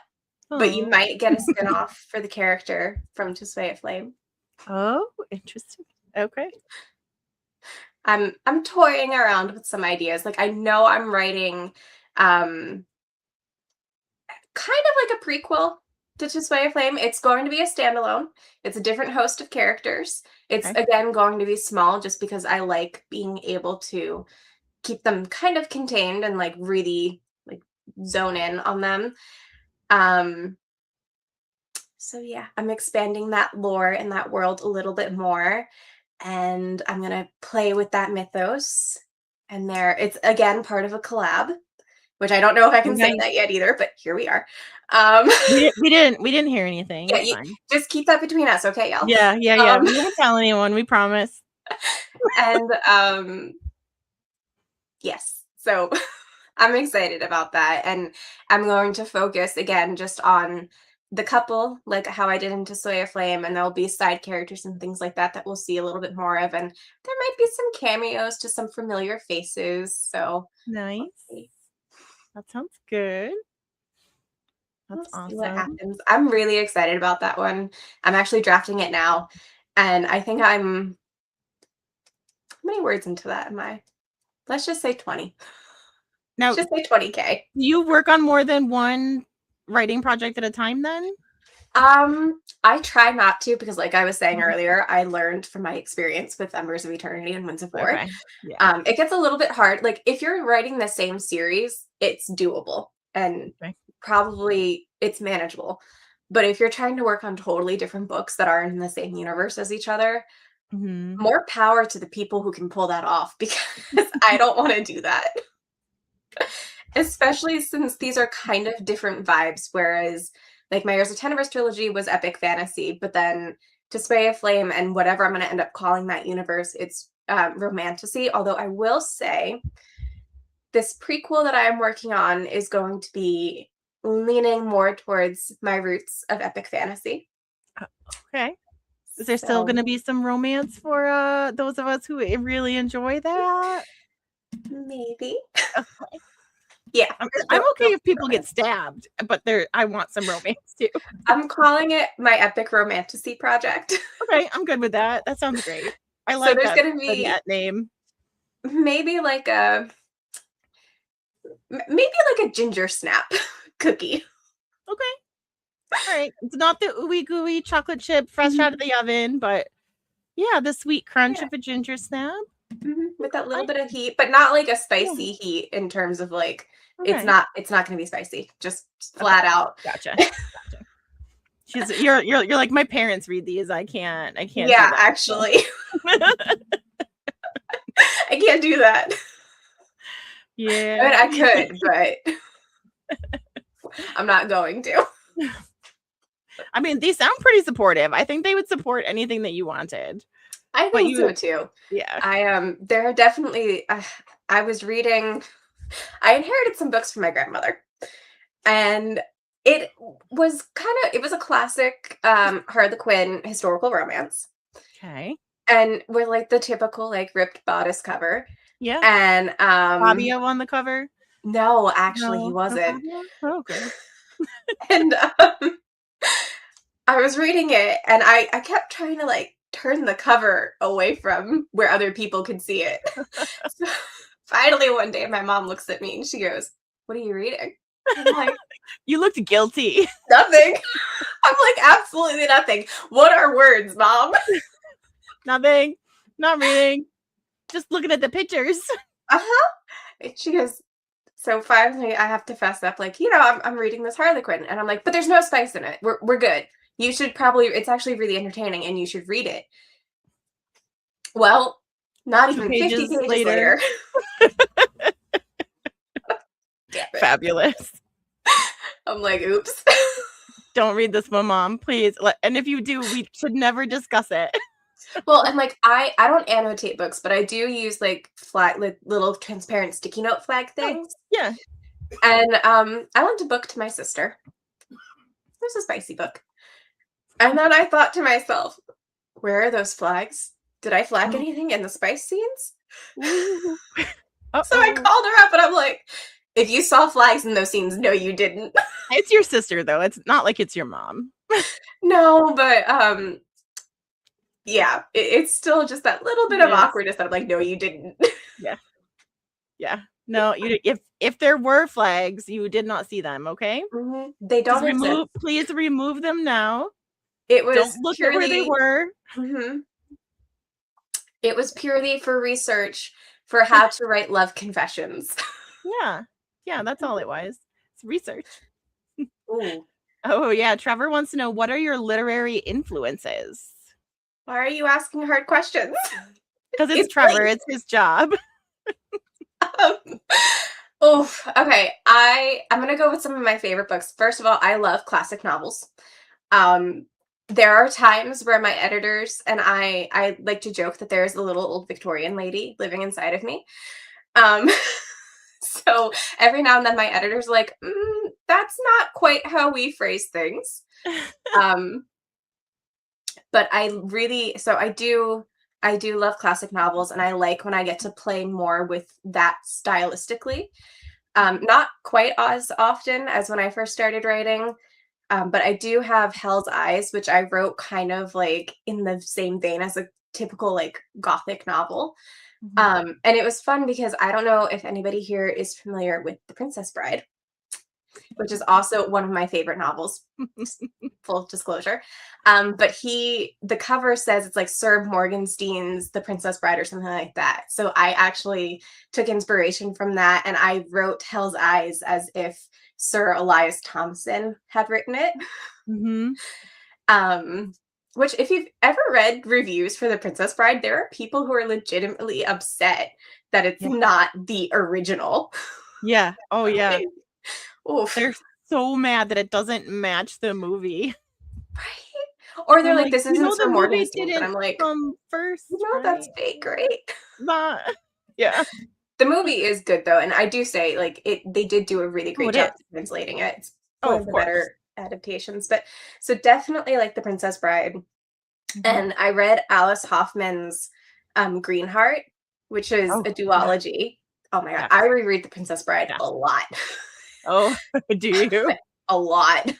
S2: Oh. But you might get a spin-off for the character from To Sway of Flame.
S1: Oh, interesting. Okay.
S2: I'm toying around with some ideas. Like I know I'm writing kind of like a prequel to Display of Flame. It's going to be a standalone. It's a different host of characters. It's,
S1: Okay.
S2: again, going to be small just because I like being able to keep them kind of contained and, like, really, like, zone in on them. So yeah, I'm expanding that lore and that world a little bit more, and I'm gonna play with that mythos. And it's again part of a collab, which I don't know if I can say
S1: Okay.
S2: that yet either, but here we are. Um,
S1: We didn't hear anything.
S2: yeah,
S1: It's fine.
S2: just keep that between us, okay, y'all?
S1: Yeah.
S2: Um,
S1: We won't tell anyone. We promise.
S2: and yes, so I'm excited about that, and I'm going to focus again just on the couple, like how I did in Display of Flame, and there'll be side characters and things like that that we'll see a little bit more of, and there might be some cameos to some familiar faces. So
S1: Nice.
S2: we'll
S1: That sounds good. That's
S2: see what
S1: awesome.
S2: happens. I'm really excited about that one. I'm actually drafting it now, and I think I'm how many words into that am I? Let's just say 20.
S1: Now,
S2: Let's just say 20K.
S1: do you work on more than one writing project at a time then?
S2: I try not to because, like I was saying
S1: Mhm.
S2: earlier, I learned from my experience with Embers of Eternity and Winds of War.
S1: Okay. Yeah.
S2: It gets a little bit hard. Like, if you're writing the same series, it's doable and
S1: Okay.
S2: probably it's manageable. But if you're trying to work on totally different books that are in the same universe as each other,
S1: Mhm.
S2: more power to the people who can pull that off because I don't want to do that. Especially since these are kind of different vibes, whereas like my Heirs of Tenebris trilogy was epic fantasy, but then Display of Flame and whatever I'm going to end up calling that universe, it's romantasy. Although I will say this prequel that I am working on is going to be leaning more towards my roots of epic fantasy.
S1: Okay. Is there still
S2: So
S1: going to be some romance for those of us who really enjoy that?
S2: maybe.
S1: Okay.
S2: Yeah.
S1: I'm okay if people get stabbed, but I want some romance too.
S2: I'm calling it my epic romantasy project.
S1: Okay, I'm good with that. That sounds great. I
S2: So
S1: like
S2: there's
S1: that
S2: going to be
S1: name.
S2: maybe like maybe like a ginger snap cookie.
S1: Okay. All right. It's not the ooey gooey chocolate chip fresh out of the oven, but yeah, the sweet crunch
S2: Yeah.
S1: of a ginger snap.
S2: With that little
S1: I,
S2: bit of heat, but not like a
S1: yeah.
S2: spicy heat in terms of like
S1: Okay.
S2: it's not going to be spicy, just
S1: Okay.
S2: flat out.
S1: Gotcha. You're like my parents read these. I can't do
S2: Yeah,
S1: that. So.
S2: actually. I can't do that.
S1: Yeah.
S2: I mean, I could, but I'm not going to.
S1: I mean, they sound pretty supportive. I think they would support anything that you wanted.
S2: I
S1: But
S2: think so too.
S1: yeah.
S2: There are definitely I was reading I inherited some books from my grandmother. And it it was a classic Harlequin historical romance.
S1: Okay.
S2: And with like the typical like ripped bodice cover.
S1: Yeah.
S2: And
S1: Fabio on the cover.
S2: no, actually he
S1: No, no
S2: wasn't.
S1: Fabio. Oh, okay.
S2: And I was reading it and I kept trying to like turn the cover away from where other people could see it. So finally one day my mom looks at me and she goes, "What are you reading?" I'm like,
S1: You looked guilty.
S2: "Nothing." I'm like, "Absolutely nothing." "What are words, Mom?"
S1: Nothing. Not reading. Just looking at the pictures.
S2: Uh-huh. And she goes, so finally I have to fess up, like, I'm reading this Harlequin. And I'm like, "But there's no spice in it. We're good. You should probably, it's actually really entertaining and you should read it." Well, not
S1: 2
S2: even 50
S1: pages
S2: pages
S1: later.
S2: later. Damn it.
S1: Fabulous.
S2: I'm like, oops.
S1: Don't read this one, Mom, please. And if you do, we should never discuss it.
S2: Well, and like I don't annotate books, but I do use like little transparent sticky note flag
S1: Oh,
S2: things.
S1: yeah.
S2: And I lent a book to my sister. It was a spicy book. And then I thought to myself, where are those flags? Did I flag anything in the spice scenes? So I called her up and I'm like, "If you saw flags in those scenes, no, you didn't."
S1: It's your sister, though. It's not like it's your mom.
S2: No, but yeah, it's still just that little bit of
S1: Yes.
S2: awkwardness that I'm like, "No, you didn't."
S1: Yeah. Yeah. No, you if there were flags, you did not see them, okay?
S2: They don't exist.
S1: Please remove them now.
S2: It was
S1: Don't look at where they
S2: purely
S1: were.
S2: It was purely for research for how to write love confessions.
S1: Yeah. Yeah, that's all it was. It's research.
S2: Ooh.
S1: Oh, yeah, Trevor wants to know, what are your literary influences?
S2: Why are you asking hard questions?
S1: Because it's Trevor, it's his job.
S2: Okay. I'm gonna go with some of my favorite books. First of all, I love classic novels. There are times where my editors and I like to joke that there's a little old Victorian lady living inside of me. So every now and then my editor's like, that's not quite how we phrase things. But I do love classic novels, and I like when I get to play more with that stylistically. Not quite as often as when I first started writing, but I do have Hell's Eyes, which I wrote kind of like in the same vein as a typical like gothic novel. And it was fun because I don't know if anybody here is familiar with The Princess Bride, which is also one of my favorite novels, full disclosure. But the cover says it's like Sir Morgenstein's The Princess Bride or something like that. So I actually took inspiration from that, and I wrote Hell's Eyes as if Sir Elias Thompson had written it. Which, if you've ever read reviews for The Princess Bride, there are people who are legitimately upset that it's not the original.
S1: Yeah. Oh, yeah. They're so mad that it doesn't match the movie.
S2: Right? Or they're like, this isn't Sir Morgenstein. But I'm like,
S1: first.
S2: That's fake, right?
S1: Yeah.
S2: The movie is good though, and I do say like they did do a really great job translating it. It's one of the better adaptations. But so definitely like The Princess Bride. And I read Alice Hoffman's Greenheart, which is a duology. Oh my god, I reread The Princess Bride a lot.
S1: Oh, do you?
S2: A lot.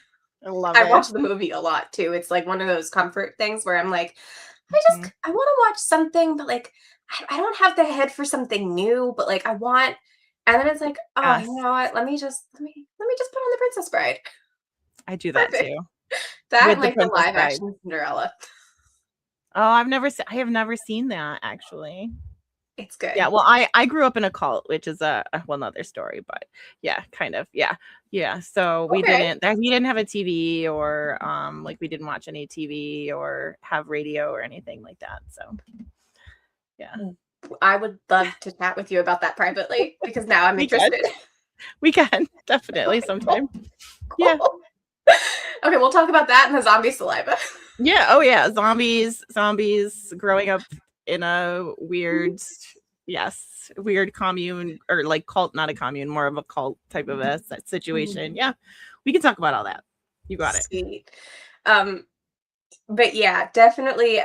S1: I love it.
S2: I watch the movie a lot too. It's like one of those comfort things where I'm like, I want to watch something, but like I don't have the head for something new, but like I want, and then it's like, oh, you know what? Let me just put on The Princess Bride.
S1: I do that too.
S2: That and like the live action Cinderella.
S1: Oh, I have never seen that actually.
S2: It's good.
S1: Yeah, well, I grew up in a cult, which is a whole nother story, but yeah, kind of. Yeah. So we didn't have a TV, or like we didn't watch any TV or have radio or anything like that. So yeah.
S2: I would love to chat with you about that privately, because now I'm interested.
S1: We can definitely sometime. Cool. Yeah.
S2: Okay, we'll talk about that and the zombie saliva.
S1: Yeah. Oh yeah. Zombies growing up in a weird commune, or like cult, not a commune, more of a cult type of a situation. Yeah. We can talk about all that. You got it.
S2: Sweet. But yeah, definitely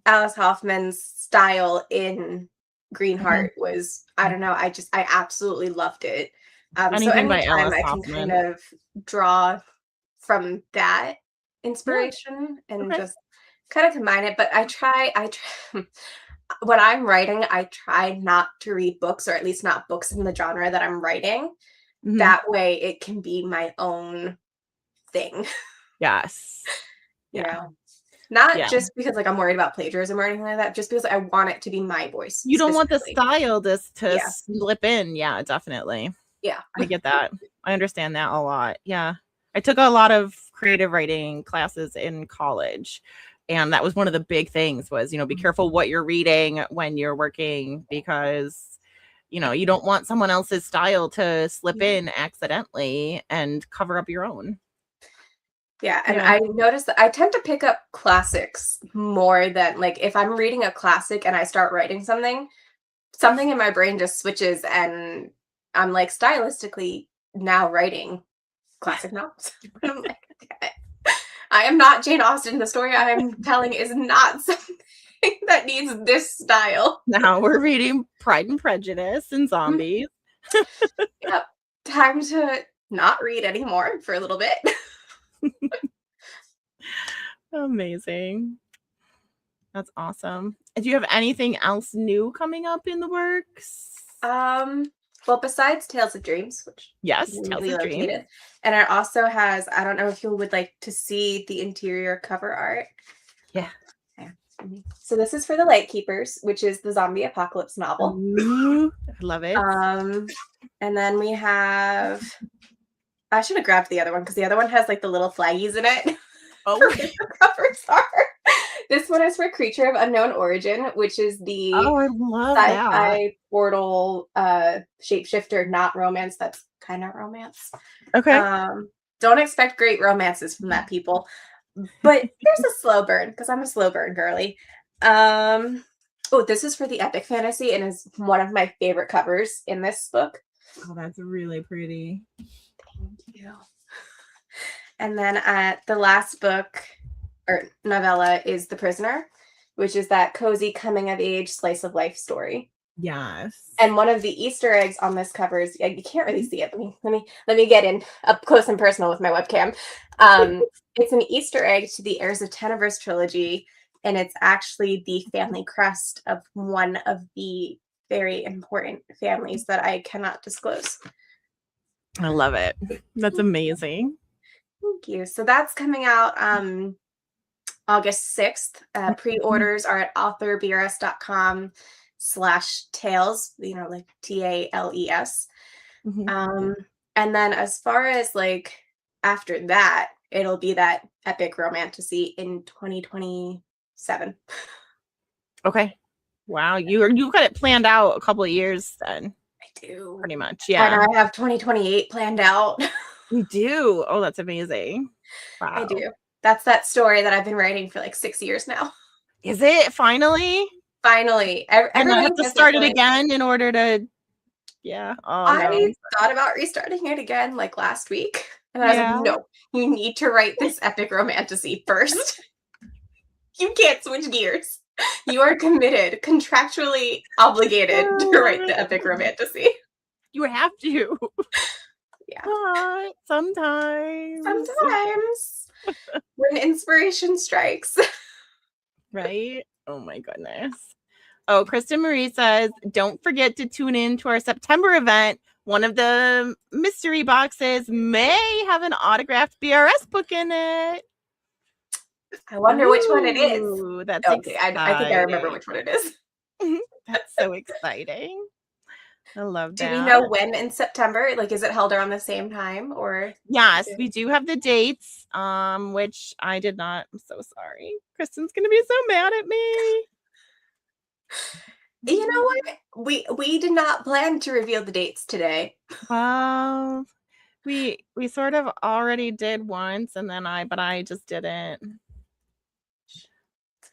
S2: Alice Hoffman's style in Greenheart was, I don't know, I absolutely loved it. So anytime I can kind of draw from that inspiration and just kind of combine it. But I try when I'm writing, I try not to read books, or at least not books in the genre that I'm writing. That way it can be my own thing.
S1: Yes.
S2: Yeah. Not just because like I'm worried about plagiarism or anything like that, just because I want it to be my voice.
S1: You don't want the style to slip in. Yeah, definitely.
S2: Yeah.
S1: I get that. I understand that a lot. Yeah. I took a lot of creative writing classes in college, and that was one of the big things was, be careful what you're reading when you're working, because, you don't want someone else's style to slip in accidentally and cover up your own.
S2: Yeah, and I noticed that I tend to pick up classics more than, like, if I'm reading a classic and I start writing something in my brain just switches, and I'm like stylistically now writing classic novels. I'm like, okay. I am not Jane Austen. The story I am telling is not something that needs this style.
S1: Now we're reading Pride and Prejudice and zombies.
S2: Yep. Time to not read anymore for a little bit.
S1: Amazing. That's awesome. Do you have anything else new coming up in the works?
S2: Well, besides Tales of Dreams, which
S1: Yes,
S2: is
S1: Tales
S2: easily
S1: of Dreams.
S2: located, and it also has, I don't know if you would like to see the interior cover art.
S1: Yeah.
S2: So this is for the Lightkeepers, which is the zombie apocalypse novel.
S1: Ooh, I love it.
S2: And then we have, I should have grabbed the other one because the other one has like the little flaggies in it.
S1: Oh,
S2: The covers are. This one is for Creature of Unknown Origin, which is the
S1: I love that.
S2: sci-fi portal shapeshifter, not romance. That's kind of romance.
S1: Okay.
S2: Don't expect great romances from that, people. But here's a slow burn, because I'm a slow burn girly. Oh, this is for the epic fantasy and is one of my favorite covers in this book.
S1: Oh, that's really pretty.
S2: Thank you. And then the last book or novella is The Prisoner, which is that cozy coming of age slice of life story.
S1: Yes.
S2: And one of the Easter eggs on this cover is, you can't really see it. Let me get in up close and personal with my webcam. It's an Easter egg to the Heirs of Tenebris trilogy, and it's actually the family crest of one of the very important families that I cannot disclose.
S1: I love it. That's amazing.
S2: Thank you. So that's coming out August 6th. Pre-orders are at authorbrs.com/tales, like TALES. And then as far as like after that, it'll be that epic romantasy in 2027.
S1: Okay. Wow, you've got it planned out a couple of years then.
S2: I do.
S1: Pretty much, yeah.
S2: And I have 2028 planned out.
S1: You do? Oh, that's amazing. Wow.
S2: I do. That's that story that I've been writing for like 6 years now.
S1: Is it finally?
S2: Finally.
S1: And I have to start it again in order to, yeah. Oh,
S2: I thought about restarting it again like last week. And I was like, no, you need to write this epic romantasy first. You can't switch gears. You are committed, contractually obligated to write the epic romantasy.
S1: You have to.
S2: Yeah.
S1: Sometimes.
S2: When inspiration strikes.
S1: Right? Oh my goodness. Oh, Kristen Marie says, don't forget to tune in to our September event. One of the mystery boxes may have an autographed BRS book in it.
S2: I wonder which one it is.
S1: That's
S2: okay. I think I remember which one it is.
S1: That's so exciting. I love that.
S2: Do we know when in September? Like, is it held around the same time or?
S1: Yes, we do have the dates, which I did not. I'm so sorry. Kristen's going to be so mad at me.
S2: You know what? We did not plan to reveal the dates today.
S1: Well, we sort of already did once, and then I just didn't.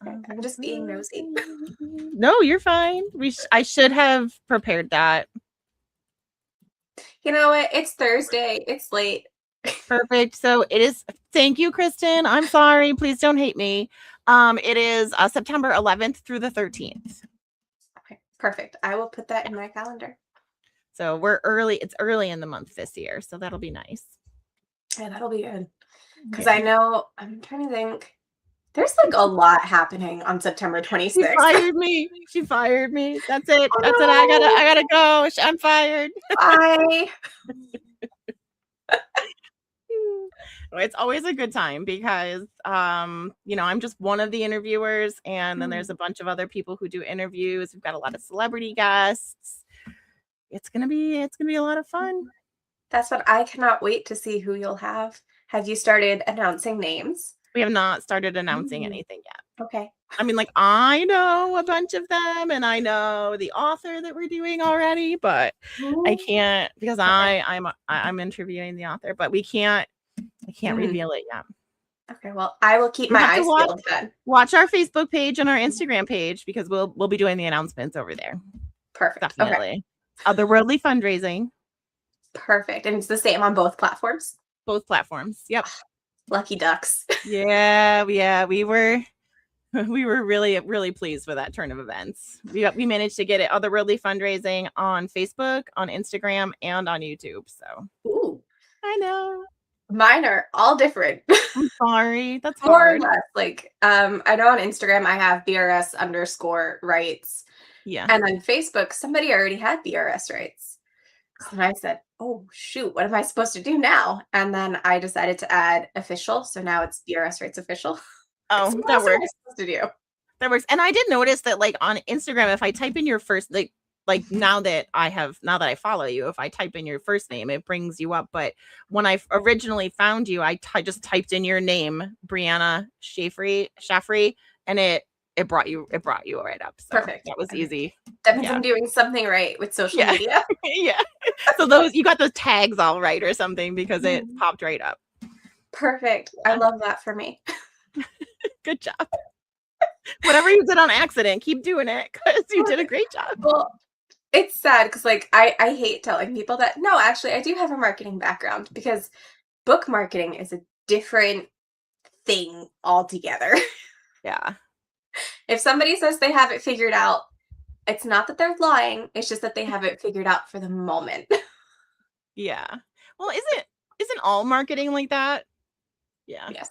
S2: I'm just being nosy.
S1: No, you're fine. I should have prepared that.
S2: You know what? It's Thursday. It's late.
S1: Perfect. So it is. Thank you, Kristen. I'm sorry. Please don't hate me. It is September 11th through the 13th.
S2: Okay, perfect. I will put that in my calendar.
S1: So we're early. It's early in the month this year, so that'll be nice.
S2: Yeah, that'll be good. Because I know, I'm trying to think. There's like a lot happening on September 26th.
S1: She fired me. She fired me. That's it. Oh, that's it. I gotta go. I'm fired.
S2: Bye.
S1: It's always a good time because I'm just one of the interviewers, and then there's a bunch of other people who do interviews. We've got a lot of celebrity guests. It's gonna be a lot of fun.
S2: That's what I cannot wait to see who you'll have. Have you started announcing names?
S1: We have not started announcing anything yet.
S2: Okay.
S1: I mean, like, I know a bunch of them, and I know the author that we're doing already, but I can't because I'm interviewing the author, but I can't reveal it yet.
S2: Okay, well, I will keep my eyes peeled then.
S1: Watch our Facebook page and our Instagram page because we'll be doing the announcements over there.
S2: Perfect.
S1: Definitely. Okay. Otherworldly fundraising.
S2: Perfect. And it's the same on both platforms?
S1: Both platforms. Yep.
S2: Lucky ducks.
S1: Yeah. We were really, really pleased with that turn of events. We managed to get it Otherworldly fundraising on Facebook, on Instagram, and on YouTube. So I know.
S2: Mine are all different.
S1: I'm sorry. That's
S2: more
S1: hard.
S2: or less. Like, I know on Instagram I have BRS_rights.
S1: Yeah.
S2: And on Facebook, somebody already had BRS rights. So I said, oh, shoot, what am I supposed to do now? And then I decided to add official. So now it's BRS rights official.
S1: Oh,
S2: What
S1: that
S2: else am I
S1: works.
S2: supposed to do?
S1: That works. And I did notice that like on Instagram, if I type in your first, like now that I follow you, if I type in your first name, it brings you up. But when I originally found you, I just typed in your name, Brianna Shaffery, and it brought you right up. So
S2: Perfect.
S1: that was easy.
S2: That means
S1: Yeah.
S2: I'm doing something right with social
S1: Yeah.
S2: media.
S1: Yeah. So you got those tags all right or something because it popped right up.
S2: Perfect.
S1: Yeah.
S2: I love that for me.
S1: Good job. Whatever you did on accident, keep doing it because you did a great job.
S2: Well, it's sad because like I hate telling people that no, actually I do have a marketing background because book marketing is a different thing altogether.
S1: Yeah.
S2: If somebody says they have it figured out, it's not that they're lying, it's just that they have it figured out for the moment.
S1: Yeah. Well, isn't all marketing like that? Yeah.
S2: Yes.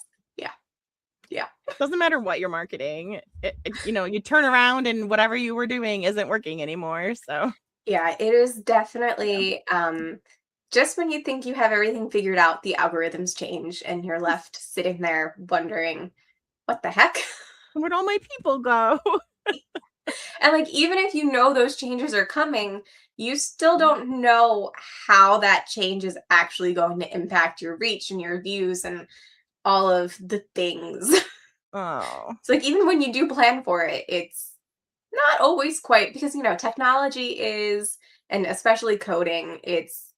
S2: Yeah.
S1: Doesn't matter what you're marketing. You turn around and whatever you were doing isn't working anymore. So
S2: Yeah, it is definitely just when you think you have everything figured out, the algorithms change and you're left sitting there wondering, what the heck?
S1: where'd all my people go?
S2: And like even if you know those changes are coming, you still don't know how that change is actually going to impact your reach and your views and all of the things.
S1: Oh.
S2: So like even when you do plan for it, it's not always quite because technology is, and especially coding, it's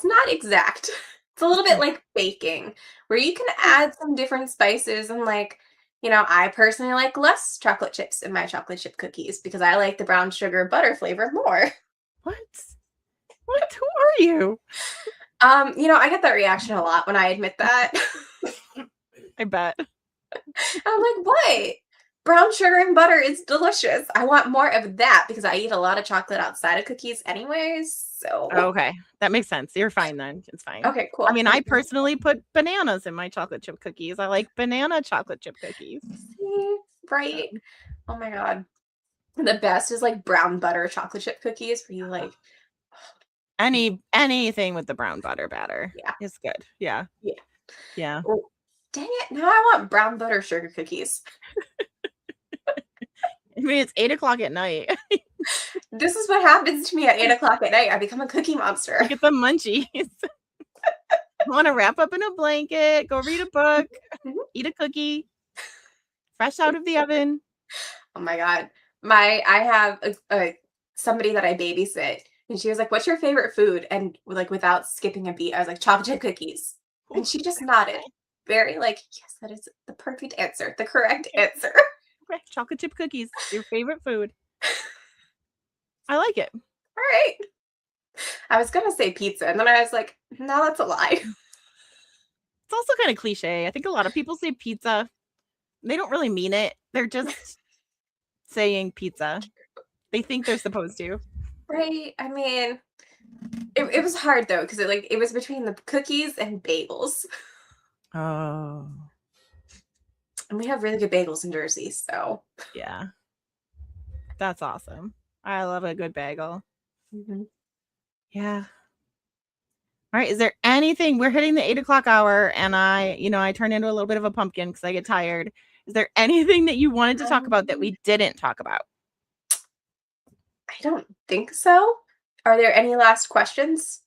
S2: not exact. It's a little bit like baking, where you can add some different spices and I personally like less chocolate chips in my chocolate chip cookies because I like the brown sugar butter flavor more.
S1: What? Who are you?
S2: I get that reaction a lot when I admit that.
S1: I bet.
S2: I'm like, what? Brown sugar and butter is delicious. I want more of that because I eat a lot of chocolate outside of cookies anyways. So
S1: Okay. That makes sense. You're fine then. It's fine.
S2: okay, cool.
S1: I mean, I personally put bananas in my chocolate chip cookies. I like banana chocolate chip cookies.
S2: See? Right? Oh my god. The best is like brown butter chocolate chip cookies where you like
S1: Anything with the brown butter batter is good. Yeah.
S2: Yeah.
S1: Yeah.
S2: Oh, dang it. Now I want brown butter sugar cookies.
S1: I mean, it's 8:00 at night.
S2: This is what happens to me at 8:00 at night. I become a cookie monster.
S1: Get the munchies. I want to wrap up in a blanket, go read a book, eat a cookie, fresh out of the oven.
S2: Oh my god. I have a somebody that I babysit, and she was like, "What's your favorite food?" And like without skipping a beat, I was like, "Chocolate chip cookies." And she just nodded. Very like, "Yes, that is the perfect answer. The correct answer."
S1: Okay, chocolate chip cookies, your favorite food. I like it.
S2: All right. I was gonna say pizza, and then I was like, "No, that's a lie."
S1: It's also kind of cliche. I think a lot of people say pizza. They don't really mean it. They're just saying pizza. They think they're supposed to.
S2: Right. I mean, it was hard though because it was between the cookies and bagels,
S1: Oh.
S2: and we have really good bagels in Jersey. So
S1: Yeah. That's awesome. I love a good bagel. Yeah. All right. Is there anything? We're hitting the 8:00 hour, and I turn into a little bit of a pumpkin because I get tired. Is there anything that you wanted to talk about that we didn't talk about?
S2: I don't think so. Are there any last questions?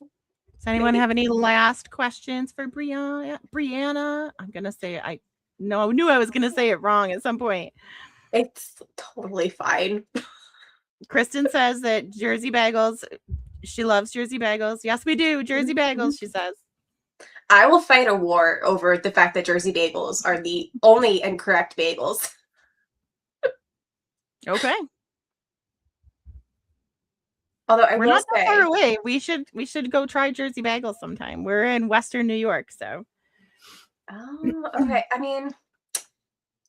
S1: Does anyone
S2: Maybe.
S1: have any last questions for Brianna? I'm gonna say I knew I was gonna say it wrong at some point.
S2: It's totally fine.
S1: Kristen says that Jersey bagels. She loves Jersey bagels. Yes, we do. Jersey bagels, she says.
S2: I will fight a war over the fact that Jersey bagels are the only incorrect bagels.
S1: Okay.
S2: Although I
S1: We're
S2: will
S1: not that far
S2: say,
S1: away. We should go try Jersey bagels sometime. We're in Western New York, so.
S2: oh, okay. I mean,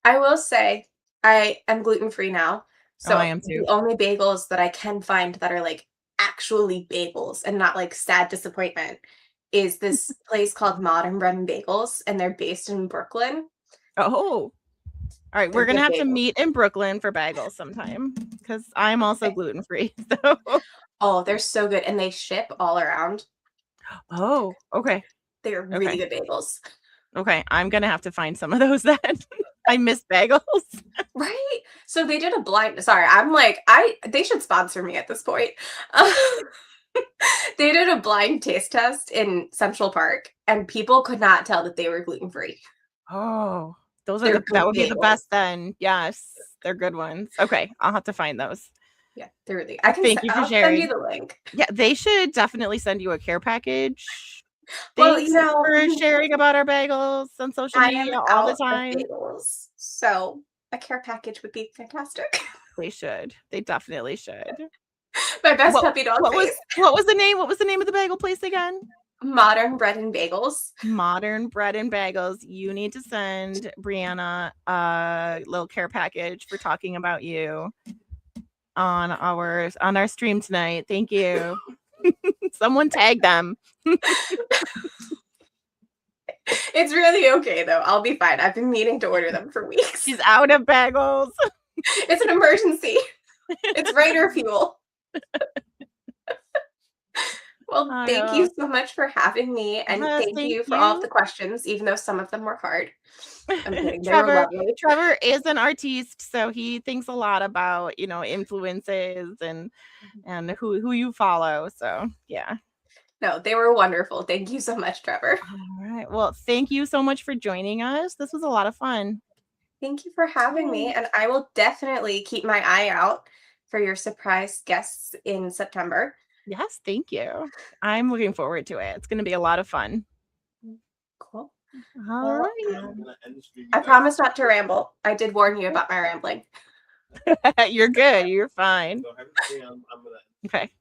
S2: I will say I am gluten-free now. So
S1: I am too.
S2: the only bagels that I can find that are like actually bagels and not like sad disappointment is this place called Modern Bread and Bagels, and they're based in Brooklyn.
S1: Oh. All right, we're going to have to meet in Brooklyn for bagels sometime because I'm also gluten-free. So.
S2: Oh, they're so good. And they ship all around.
S1: Oh, okay.
S2: They're really good bagels.
S1: Okay, I'm going to have to find some of those then. I miss bagels.
S2: Right? So they did a blind, sorry, I'm like, they should sponsor me at this point. They did a blind taste test in Central Park and people could not tell that they were gluten-free.
S1: Oh, that would be the best then. Yes, they're good ones. Okay, I'll have to find those.
S2: Yeah, they're really.
S1: Thank you for sharing.
S2: Send you the link.
S1: Yeah, they should definitely send you a care package.
S2: Well,
S1: Thanks for sharing about our bagels on social media all the time.
S2: Bagels, so a care package would be fantastic.
S1: They should. They definitely should.
S2: My best puppy dog face.
S1: What was the name? What was the name of the bagel place again?
S2: Modern Bread and Bagels.
S1: Modern Bread and Bagels. You need to send Brianna a little care package for talking about you on our stream tonight. Thank you. Someone tag them.
S2: It's really okay though. I'll be fine. I've been meaning to order them for weeks.
S1: She's out of bagels.
S2: It's an emergency. It's Raider fuel. Well, thank you so much for having me, and thank you for all of the questions, even though some of them were hard.
S1: Trevor is an artiste, so he thinks a lot about, influences and who you follow. So yeah.
S2: No, they were wonderful. Thank you so much, Trevor.
S1: All right. Well, thank you so much for joining us. This was a lot of fun.
S2: Thank you for having me, and I will definitely keep my eye out for your surprise guests in September.
S1: Yes, thank you. I'm looking forward to it. It's going to be a lot of fun.
S2: Cool.
S1: All right.
S2: I promise not to ramble. I did warn you about my rambling.
S1: You're good. You're fine. Okay.